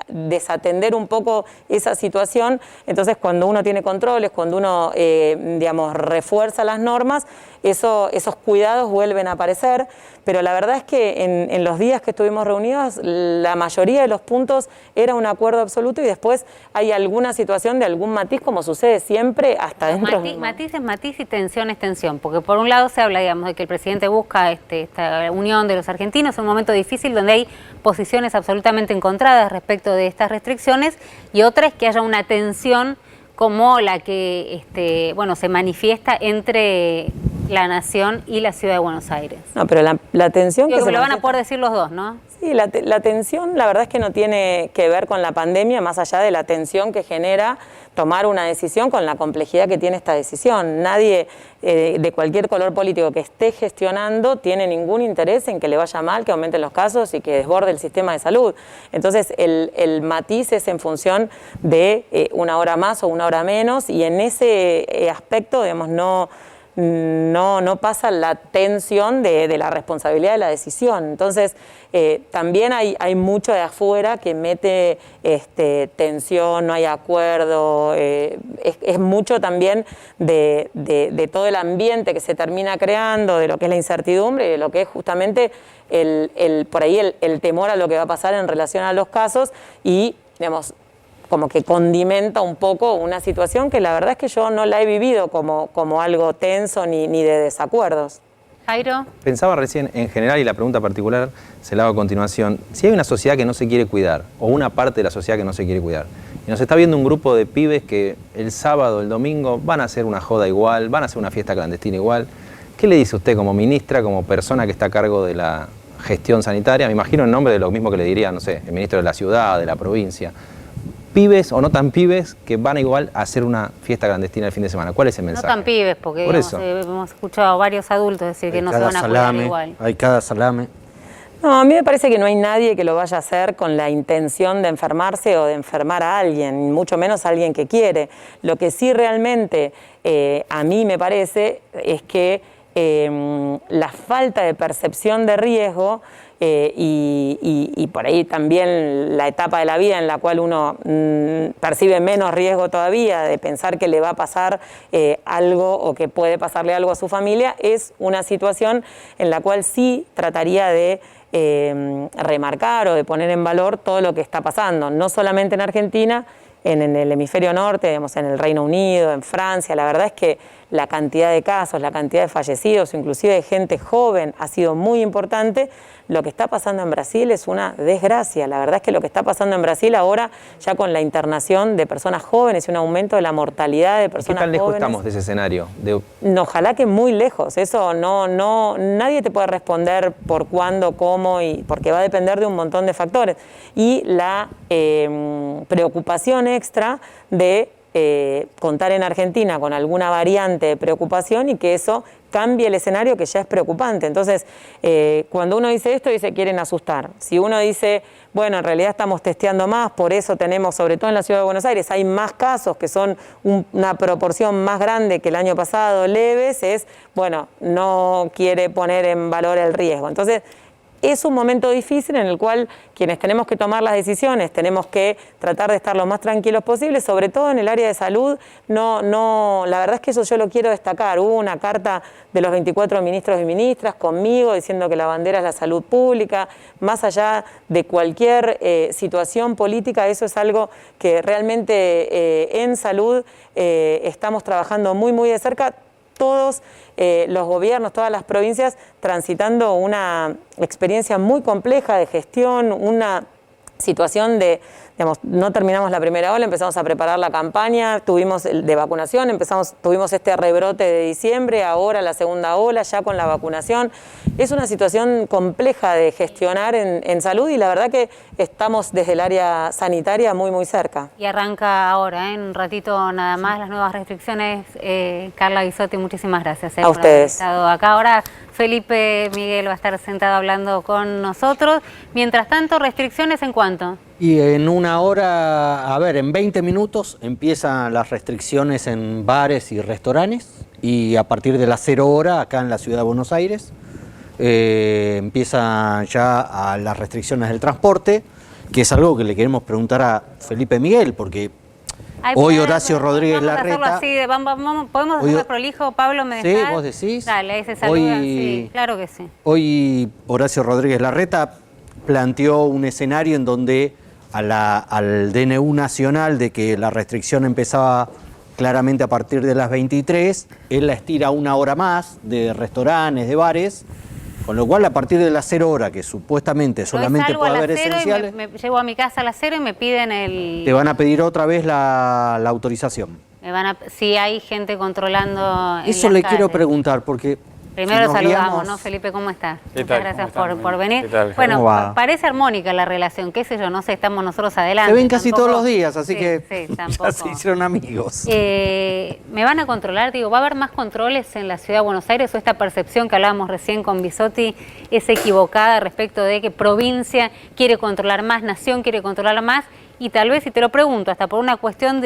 desatender un poco esa situación. Entonces, cuando uno tiene controles, cuando uno, digamos, refuerza las normas, esos cuidados vuelven a aparecer. Pero la verdad es que en los días que estuvimos reunidos, la mayoría de los puntos era un acuerdo absoluto y después hay alguna situación de algún matiz, como sucede siempre, hasta dentro. Matiz es matiz y tensión es tensión, porque por un lado se habla, digamos, de que el presidente busca esta unión de los argentinos en un momento difícil donde hay posiciones absolutamente encontradas respecto de estas restricciones, y otra es que haya una tensión como la que se manifiesta entre la Nación y la Ciudad de Buenos Aires. No, pero la tensión que lo van a poder decir los dos, ¿no? Sí, la tensión la verdad es que no tiene que ver con la pandemia, más allá de la tensión que genera tomar una decisión con la complejidad que tiene esta decisión. Nadie de cualquier color político que esté gestionando tiene ningún interés en que le vaya mal, que aumenten los casos y que desborde el sistema de salud. Entonces el matiz es en función de una hora más o una hora menos, y en ese aspecto, digamos, no pasa la tensión de la responsabilidad de la decisión. Entonces, también hay mucho de afuera que mete tensión, no hay acuerdo, es mucho también de todo el ambiente que se termina creando, de lo que es la incertidumbre y de lo que es justamente por ahí el temor a lo que va a pasar en relación a los casos y, digamos, como que condimenta un poco una situación que la verdad es que yo no la he vivido como algo tenso ni de desacuerdos. Jairo. Pensaba recién en general, y la pregunta particular se la hago a continuación, si hay una sociedad que no se quiere cuidar, o una parte de la sociedad que no se quiere cuidar, y nos está viendo un grupo de pibes que el sábado, el domingo, van a hacer una joda igual, van a hacer una fiesta clandestina igual, ¿qué le dice usted como ministra, como persona que está a cargo de la gestión sanitaria? Me imagino en nombre de lo mismo que le diría, no sé, el ministro de la ciudad, de la provincia. Pibes o no tan pibes que van a igual a hacer una fiesta clandestina el fin de semana. ¿Cuál es el mensaje? No tan pibes, porque hemos escuchado a varios adultos decir que no se van a cuidar igual. Hay cada salame. No, a mí me parece que no hay nadie que lo vaya a hacer con la intención de enfermarse o de enfermar a alguien, mucho menos a alguien que quiere. Lo que sí realmente a mí me parece es que la falta de percepción de riesgo y por ahí también la etapa de la vida en la cual uno percibe menos riesgo todavía de pensar que le va a pasar algo o que puede pasarle algo a su familia, es una situación en la cual sí trataría de remarcar o de poner en valor todo lo que está pasando, no solamente en Argentina, en el hemisferio norte, digamos, en el Reino Unido, en Francia. La verdad es que la cantidad de casos, la cantidad de fallecidos, inclusive de gente joven, ha sido muy importante. Lo que está pasando en Brasil es una desgracia. La verdad es que lo que está pasando en Brasil ahora, ya con la internación de personas jóvenes y un aumento de la mortalidad de personas jóvenes. ¿Qué tan lejos estamos de ese escenario? Ojalá que muy lejos. Eso nadie te puede responder por cuándo, cómo, porque va a depender de un montón de factores. Y la preocupación extra de contar en Argentina con alguna variante de preocupación y que eso cambie el escenario que ya es preocupante. Entonces, cuando uno dice esto, dice quieren asustar. Si uno dice, bueno, en realidad estamos testeando más, por eso tenemos, sobre todo en la Ciudad de Buenos Aires, hay más casos que son una proporción más grande que el año pasado, leves, es, bueno, no quiere poner en valor el riesgo. Entonces, es un momento difícil en el cual quienes tenemos que tomar las decisiones tenemos que tratar de estar lo más tranquilos posible, sobre todo en el área de salud. La verdad es que eso yo lo quiero destacar. Hubo una carta de los 24 ministros y ministras conmigo diciendo que la bandera es la salud pública. Más allá de cualquier situación política, eso es algo que realmente en salud estamos trabajando muy, muy de cerca. Todos los gobiernos, todas las provincias transitando una experiencia muy compleja de gestión, una situación de, digamos, no terminamos la primera ola, empezamos a preparar la campaña, tuvimos de vacunación, tuvimos este rebrote de diciembre, ahora la segunda ola ya con la vacunación. Es una situación compleja de gestionar en salud y la verdad que estamos desde el área sanitaria muy, muy cerca. Y arranca ahora, en un ratito nada más, las nuevas restricciones. Carla Bisotti, muchísimas gracias A por ustedes. haber estado acá. Ahora Felipe Miguel va a estar sentado hablando con nosotros. Mientras tanto, ¿restricciones en cuánto? Y en una hora, a ver, en 20 minutos empiezan las restricciones en bares y restaurantes y a partir de las 0 hora acá en la Ciudad de Buenos Aires empiezan ya las restricciones del transporte, que es algo que le queremos preguntar a Felipe Miguel, porque Ay, hoy pues, Horacio Rodríguez vamos a Larreta... hacerlo así, ¿podemos hacerlo prolijo, Pablo? ¿Me Sí, dejás? vos decís. Dale, ahí se saluda, sí, claro que sí. Hoy Horacio Rodríguez Larreta planteó un escenario en donde al DNU nacional de que la restricción empezaba claramente a partir de las 23, él la estira 1 hora más de restaurantes, de bares, con lo cual a partir de las 0 hora, que supuestamente solamente puede haber esenciales, me llevo a mi casa a las 0 y me piden el... te van a pedir otra vez la autorización. Si hay gente controlando. Eso en le las quiero calles. preguntar, porque... Primero si nos saludamos, guiamos- ¿no, Felipe? ¿Cómo estás? ¿Qué Muchas tal? gracias ¿Cómo están? por venir. ¿Qué tal? Bueno, ¿Cómo va? parece armónica la relación, qué sé yo, no sé, estamos nosotros adelante. Se ven casi tampoco- todos los días, así Sí, que sí, ya tampoco. se hicieron amigos. ¿Me van a controlar? Digo, ¿va a haber más controles en la Ciudad de Buenos Aires o esta percepción que hablábamos recién con Bisotti es equivocada respecto de que provincia quiere controlar más, nación quiere controlar más? Y tal vez, si te lo pregunto, hasta por una cuestión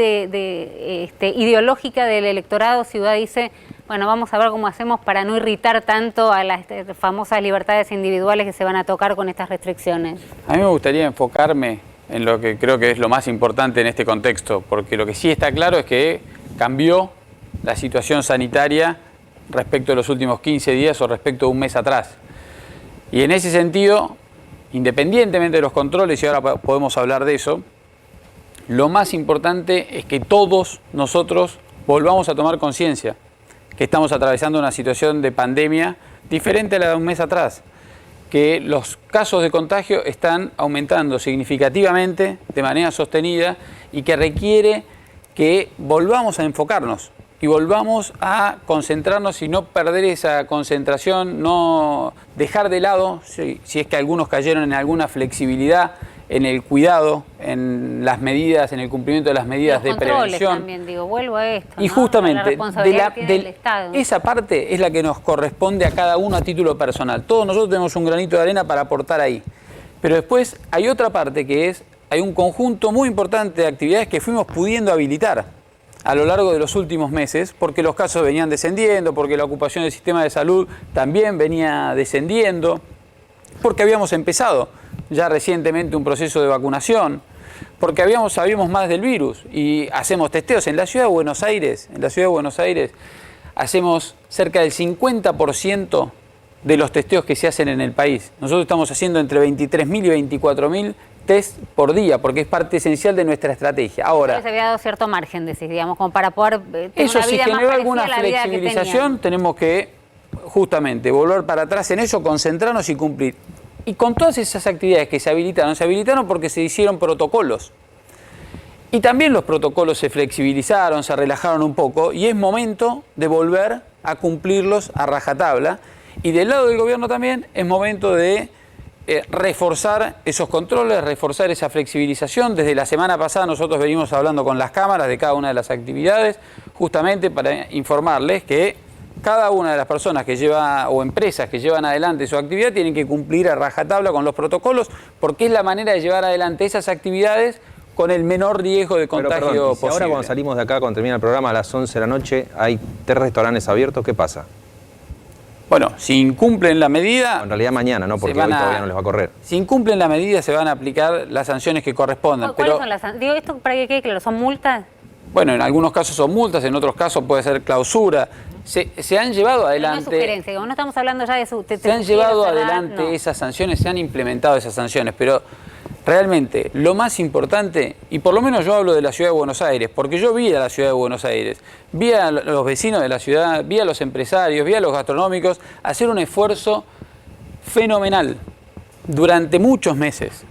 ideológica del electorado, Ciudad dice, bueno, vamos a ver cómo hacemos para no irritar tanto a las famosas libertades individuales que se van a tocar con estas restricciones. A mí me gustaría enfocarme en lo que creo que es lo más importante en este contexto, porque lo que sí está claro es que cambió la situación sanitaria respecto a los últimos 15 días o respecto a un mes atrás. Y en ese sentido, independientemente de los controles, y ahora podemos hablar de eso, lo más importante es que todos nosotros volvamos a tomar conciencia que estamos atravesando una situación de pandemia diferente a la de un mes atrás, que los casos de contagio están aumentando significativamente, de manera sostenida, y que requiere que volvamos a enfocarnos y volvamos a concentrarnos y no perder esa concentración, no dejar de lado, si es que algunos cayeron en alguna flexibilidad, en el cuidado, en las medidas, en el cumplimiento de las medidas de prevención. También, digo, vuelvo a esto, Y ¿no? justamente, La responsabilidad que tiene el Estado. esa parte es la que nos corresponde a cada uno a título personal. Todos nosotros tenemos un granito de arena para aportar ahí. Pero después hay otra parte que es, hay un conjunto muy importante de actividades que fuimos pudiendo habilitar a lo largo de los últimos meses, porque los casos venían descendiendo, porque la ocupación del sistema de salud también venía descendiendo, porque habíamos empezado ya recientemente un proceso de vacunación, porque sabíamos más del virus y hacemos testeos en la Ciudad de Buenos Aires. En la Ciudad de Buenos Aires hacemos cerca del 50% de los testeos que se hacen en el país. Nosotros estamos haciendo entre 23.000 y 24.000 test por día, porque es parte esencial de nuestra estrategia. Ahora, Se había dado cierto margen, decís, digamos, como para poder tener eso una si vida más generó parecida alguna a la vida que flexibilización, teníamos. tenemos que justamente volver para atrás en eso, concentrarnos y cumplir. Y con todas esas actividades que se habilitaron porque se hicieron protocolos. Y también los protocolos se flexibilizaron, se relajaron un poco, y es momento de volver a cumplirlos a rajatabla. Y del lado del gobierno también es momento de reforzar esos controles, reforzar esa flexibilización. Desde la semana pasada nosotros venimos hablando con las cámaras de cada una de las actividades, justamente para informarles que cada una de las personas que lleva o empresas que llevan adelante su actividad tienen que cumplir a rajatabla con los protocolos, porque es la manera de llevar adelante esas actividades con el menor riesgo de contagio perdón, si posible. ahora cuando salimos de acá, cuando termina el programa a las 11 de la noche, hay 3 restaurantes abiertos, ¿qué pasa? Bueno, si incumplen la medida... En realidad mañana, ¿no? Porque hoy todavía no les va a correr. Si incumplen la medida se van a aplicar las sanciones que correspondan. ¿Cuáles son las sanciones? Digo, esto para que quede claro, ¿son multas? Bueno, en algunos casos son multas, en otros casos puede ser clausura. Se han llevado adelante... No es sugerencia, como no estamos hablando ya de su... Se han llevado adelante esas sanciones, se han implementado esas sanciones, pero realmente lo más importante, y por lo menos yo hablo de la Ciudad de Buenos Aires, porque yo vi a la Ciudad de Buenos Aires, vi a los vecinos de la ciudad, vi a los empresarios, vi a los gastronómicos hacer un esfuerzo fenomenal durante muchos meses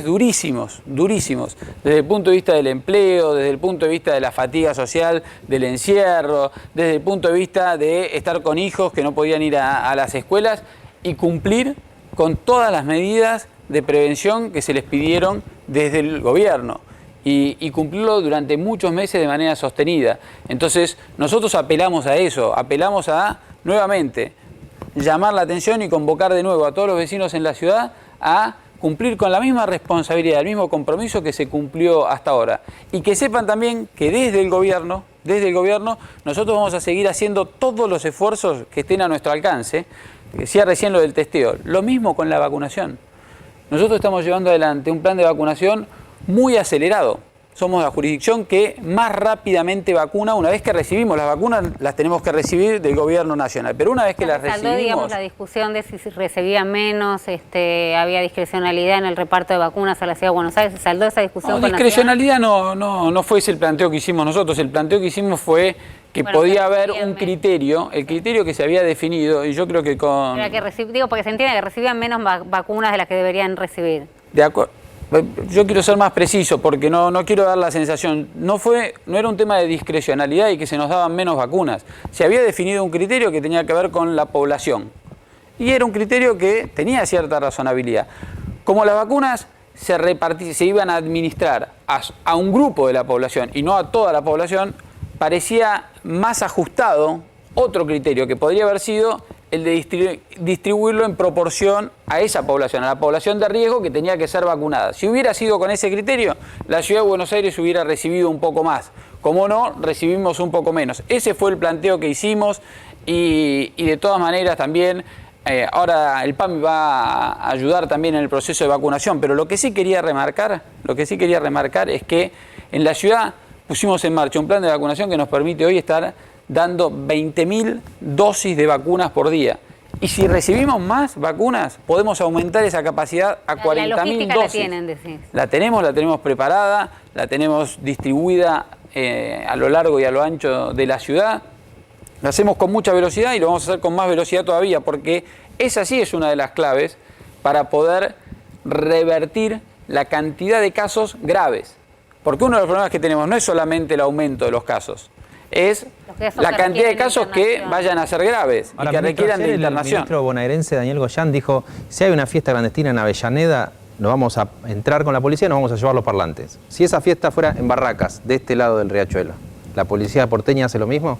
durísimos, desde el punto de vista del empleo, desde el punto de vista de la fatiga social, del encierro, desde el punto de vista de estar con hijos que no podían ir a las escuelas y cumplir con todas las medidas de prevención que se les pidieron desde el gobierno y cumplirlo durante muchos meses de manera sostenida. Entonces nosotros apelamos a eso, apelamos a nuevamente llamar la atención y convocar de nuevo a todos los vecinos en la ciudad a cumplir con la misma responsabilidad, el mismo compromiso que se cumplió hasta ahora. Y que sepan también que desde el gobierno nosotros vamos a seguir haciendo todos los esfuerzos que estén a nuestro alcance. Decía recién lo del testeo, lo mismo con la vacunación. Nosotros estamos llevando adelante un plan de vacunación muy acelerado. Somos la jurisdicción que más rápidamente vacuna. Una vez que recibimos las vacunas, las tenemos que recibir del gobierno nacional. Pero una vez que las recibimos... digamos, la discusión de si se recibía menos, había discrecionalidad en el reparto de vacunas a la Ciudad de Buenos Aires. ¿Se saldó esa discusión? No, discrecionalidad no fue ese el planteo que hicimos nosotros. El planteo que hicimos fue que podía haber un criterio, el criterio que se había definido, y yo creo que con... Digo, porque se entiende que recibían menos vacunas de las que deberían recibir. De acuerdo. Yo quiero ser más preciso porque no quiero dar la sensación, no era un tema de discrecionalidad y que se nos daban menos vacunas. Se había definido un criterio que tenía que ver con la población y era un criterio que tenía cierta razonabilidad. Como las vacunas se iban a administrar a un grupo de la población y no a toda la población, parecía más ajustado otro criterio que podría haber sido el de distribuirlo en proporción a esa población, a la población de riesgo que tenía que ser vacunada. Si hubiera sido con ese criterio, la Ciudad de Buenos Aires hubiera recibido un poco más. Como no, recibimos un poco menos. Ese fue el planteo que hicimos y de todas maneras también, ahora el PAMI va a ayudar también en el proceso de vacunación, pero lo que sí quería remarcar es que en la ciudad pusimos en marcha un plan de vacunación que nos permite hoy estar dando 20.000 dosis de vacunas por día. Y si recibimos más vacunas, podemos aumentar esa capacidad a 40.000 dosis. La tienen, decís. La tenemos preparada, la tenemos distribuida a lo largo y a lo ancho de la ciudad. Lo hacemos con mucha velocidad y lo vamos a hacer con más velocidad todavía, porque esa sí es una de las claves para poder revertir la cantidad de casos graves. Porque uno de los problemas que tenemos no es solamente el aumento de los casos, es la cantidad de casos que vayan a ser graves y que requieran de internación. El ministro bonaerense Daniel Goyán dijo, si hay una fiesta clandestina en Avellaneda, nos vamos a entrar con la policía y nos vamos a llevar los parlantes. Si esa fiesta fuera en Barracas, de este lado del riachuelo, ¿la policía porteña hace lo mismo?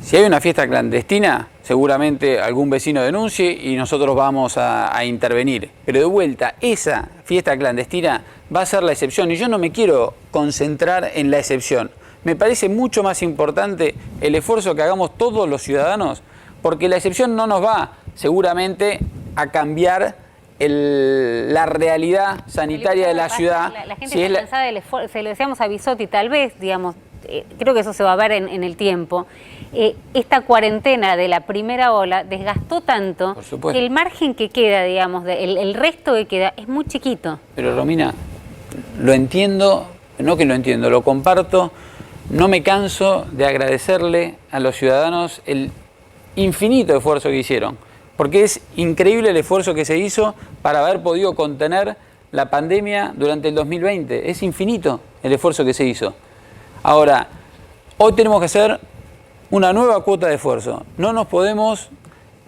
Si hay una fiesta clandestina, seguramente algún vecino denuncie y nosotros vamos a intervenir. Pero de vuelta, esa fiesta clandestina va a ser la excepción y yo no me quiero concentrar en la excepción. Me parece mucho más importante el esfuerzo que hagamos todos los ciudadanos, porque la excepción no nos va seguramente a cambiar la realidad sanitaria de la ciudad. La gente está cansada del esfuerzo, se lo decíamos a Bisotti, tal vez, digamos, creo que eso se va a ver en el tiempo. Esta cuarentena de la primera ola desgastó tanto que el margen que queda, digamos, el resto que queda es muy chiquito. Pero Romina, lo entiendo, no que lo entiendo, lo comparto. No me canso de agradecerle a los ciudadanos el infinito esfuerzo que hicieron, porque es increíble el esfuerzo que se hizo para haber podido contener la pandemia durante el 2020. Es infinito el esfuerzo que se hizo. Ahora, hoy tenemos que hacer una nueva cuota de esfuerzo. No nos podemos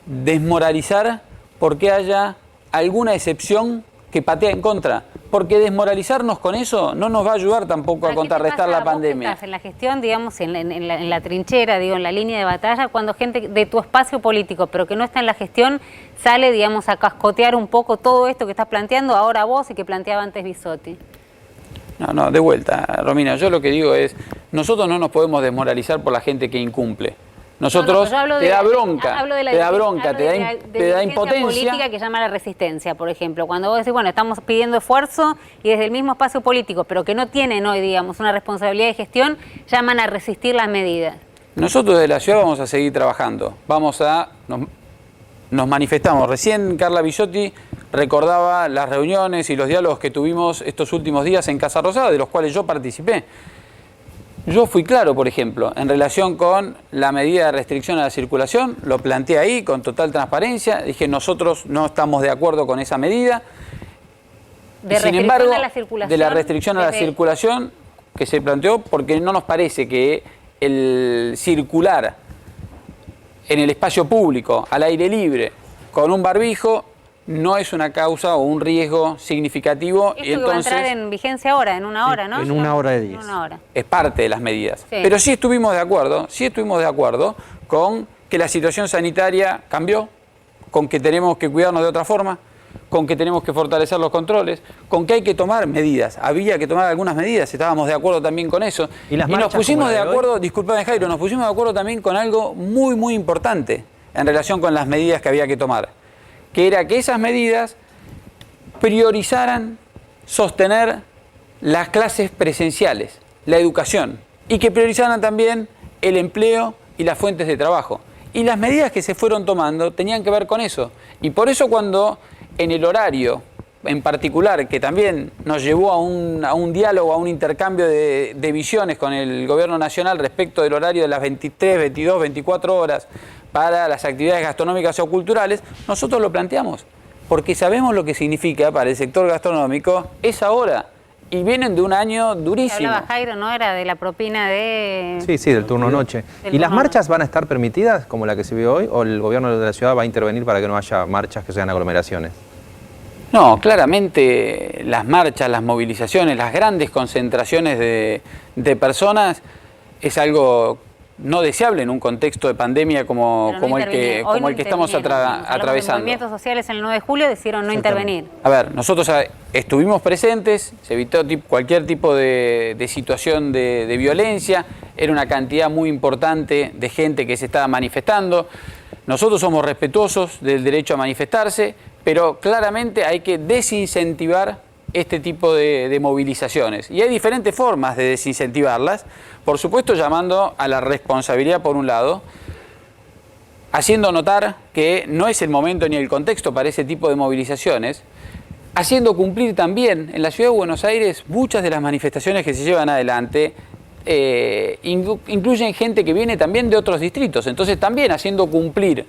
desmoralizar porque haya alguna excepción que patea en contra, porque desmoralizarnos con eso no nos va a ayudar tampoco a contrarrestar la pandemia. ¿Qué estás en la gestión, digamos, en la trinchera, digo, en la línea de batalla, cuando gente de tu espacio político, pero que no está en la gestión, sale, digamos, a cascotear un poco todo esto que estás planteando ahora vos y que planteaba antes Bisotti? No, de vuelta, Romina, yo lo que digo es, nosotros no nos podemos desmoralizar por la gente que incumple. Nosotros te da bronca, te da impotencia. Política que llama a la resistencia, por ejemplo. Cuando vos decís, bueno, estamos pidiendo esfuerzo y desde el mismo espacio político, pero que no tienen hoy, digamos, una responsabilidad de gestión, llaman a resistir las medidas. Nosotros de la ciudad vamos a seguir trabajando. Nos manifestamos. Recién Carla Bisotti recordaba las reuniones y los diálogos que tuvimos estos últimos días en Casa Rosada, de los cuales yo participé. Yo fui claro, por ejemplo, en relación con la medida de restricción a la circulación, lo planteé ahí con total transparencia, dije nosotros no estamos de acuerdo con esa medida. Sin embargo, de la restricción a la circulación que se planteó, porque no nos parece que el circular en el espacio público, al aire libre, con un barbijo, no es una causa o un riesgo significativo. Esto y entonces va a entrar en vigencia ahora, en una hora, ¿no? En una hora de 10. Es parte de las medidas. Sí. Pero sí estuvimos de acuerdo con que la situación sanitaria cambió, con que tenemos que cuidarnos de otra forma, con que tenemos que fortalecer los controles, con que hay que tomar medidas. Había que tomar algunas medidas, estábamos de acuerdo también con eso. Y nos pusimos de acuerdo, disculpame Jairo, nos pusimos de acuerdo también con algo muy, muy importante en relación con las medidas que había que tomar, que era que esas medidas priorizaran sostener las clases presenciales, la educación, y que priorizaran también el empleo y las fuentes de trabajo. Y las medidas que se fueron tomando tenían que ver con eso. Y por eso cuando en el horario en particular, que también nos llevó a un diálogo, a un intercambio de visiones con el gobierno nacional respecto del horario de las 23, 22, 24 horas para las actividades gastronómicas o culturales, nosotros lo planteamos, porque sabemos lo que significa para el sector gastronómico esa hora. Y vienen de un año durísimo. Hablaba Jairo, ¿no? Era de la propina de... Sí, del turno noche. ¿Y las marchas van a estar permitidas, como la que se vio hoy, o el gobierno de la ciudad va a intervenir para que no haya marchas que sean aglomeraciones? No, claramente las marchas, las movilizaciones, las grandes concentraciones de personas es algo no deseable en un contexto de pandemia como el que estamos atravesando. Los movimientos sociales en el 9 de julio decidieron no intervenir. A ver, nosotros estuvimos presentes, se evitó cualquier tipo de situación de violencia, era una cantidad muy importante de gente que se estaba manifestando. Nosotros somos respetuosos del derecho a manifestarse, pero claramente hay que desincentivar este tipo de movilizaciones. Y hay diferentes formas de desincentivarlas, por supuesto llamando a la responsabilidad por un lado, haciendo notar que no es el momento ni el contexto para ese tipo de movilizaciones, haciendo cumplir también en la Ciudad de Buenos Aires muchas de las manifestaciones que se llevan adelante, incluyen gente que viene también de otros distritos, entonces también haciendo cumplir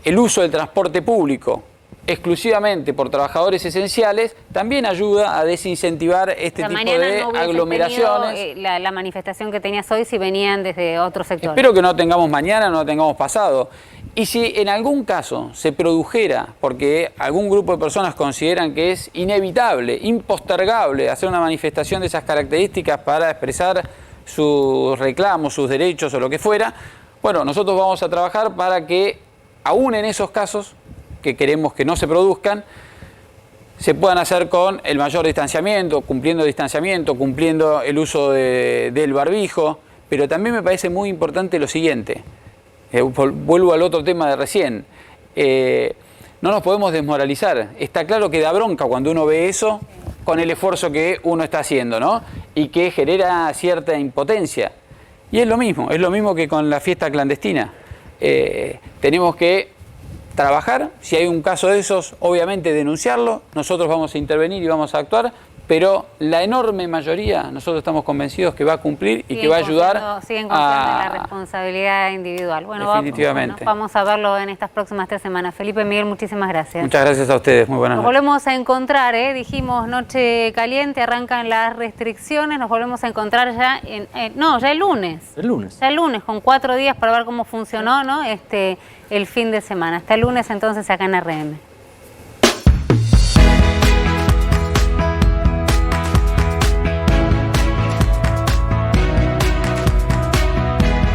el uso del transporte público exclusivamente por trabajadores esenciales, también ayuda a desincentivar este tipo de aglomeraciones. La manifestación que tenías hoy si venían desde otros sectores. Espero que no tengamos mañana, no tengamos pasado. Y si en algún caso se produjera, porque algún grupo de personas consideran que es inevitable, impostergable hacer una manifestación de esas características para expresar sus reclamos, sus derechos o lo que fuera, bueno, nosotros vamos a trabajar para que, aún en esos casos, que queremos que no se produzcan, se puedan hacer con el mayor distanciamiento, cumpliendo el uso del barbijo, pero también me parece muy importante lo siguiente, vuelvo al otro tema de recién, no nos podemos desmoralizar, está claro que da bronca cuando uno ve eso con el esfuerzo que uno está haciendo, ¿no? Y que genera cierta impotencia, y es lo mismo que con la fiesta clandestina, tenemos que trabajar, si hay un caso de esos, obviamente denunciarlo, nosotros vamos a intervenir y vamos a actuar, pero la enorme mayoría, nosotros estamos convencidos que va a cumplir y que va a ayudar siguen confiando en la responsabilidad individual. Bueno, definitivamente. Vamos a verlo en estas próximas 3 semanas. Felipe, Miguel, muchísimas gracias. Muchas gracias a ustedes, muy buenas noches. Nos volvemos a encontrar, dijimos noche caliente, arrancan las restricciones, nos volvemos a encontrar ya ya el lunes. El lunes. Ya el lunes, con 4 días para ver cómo funcionó, ¿no? El fin de semana. Hasta el lunes entonces acá en RM.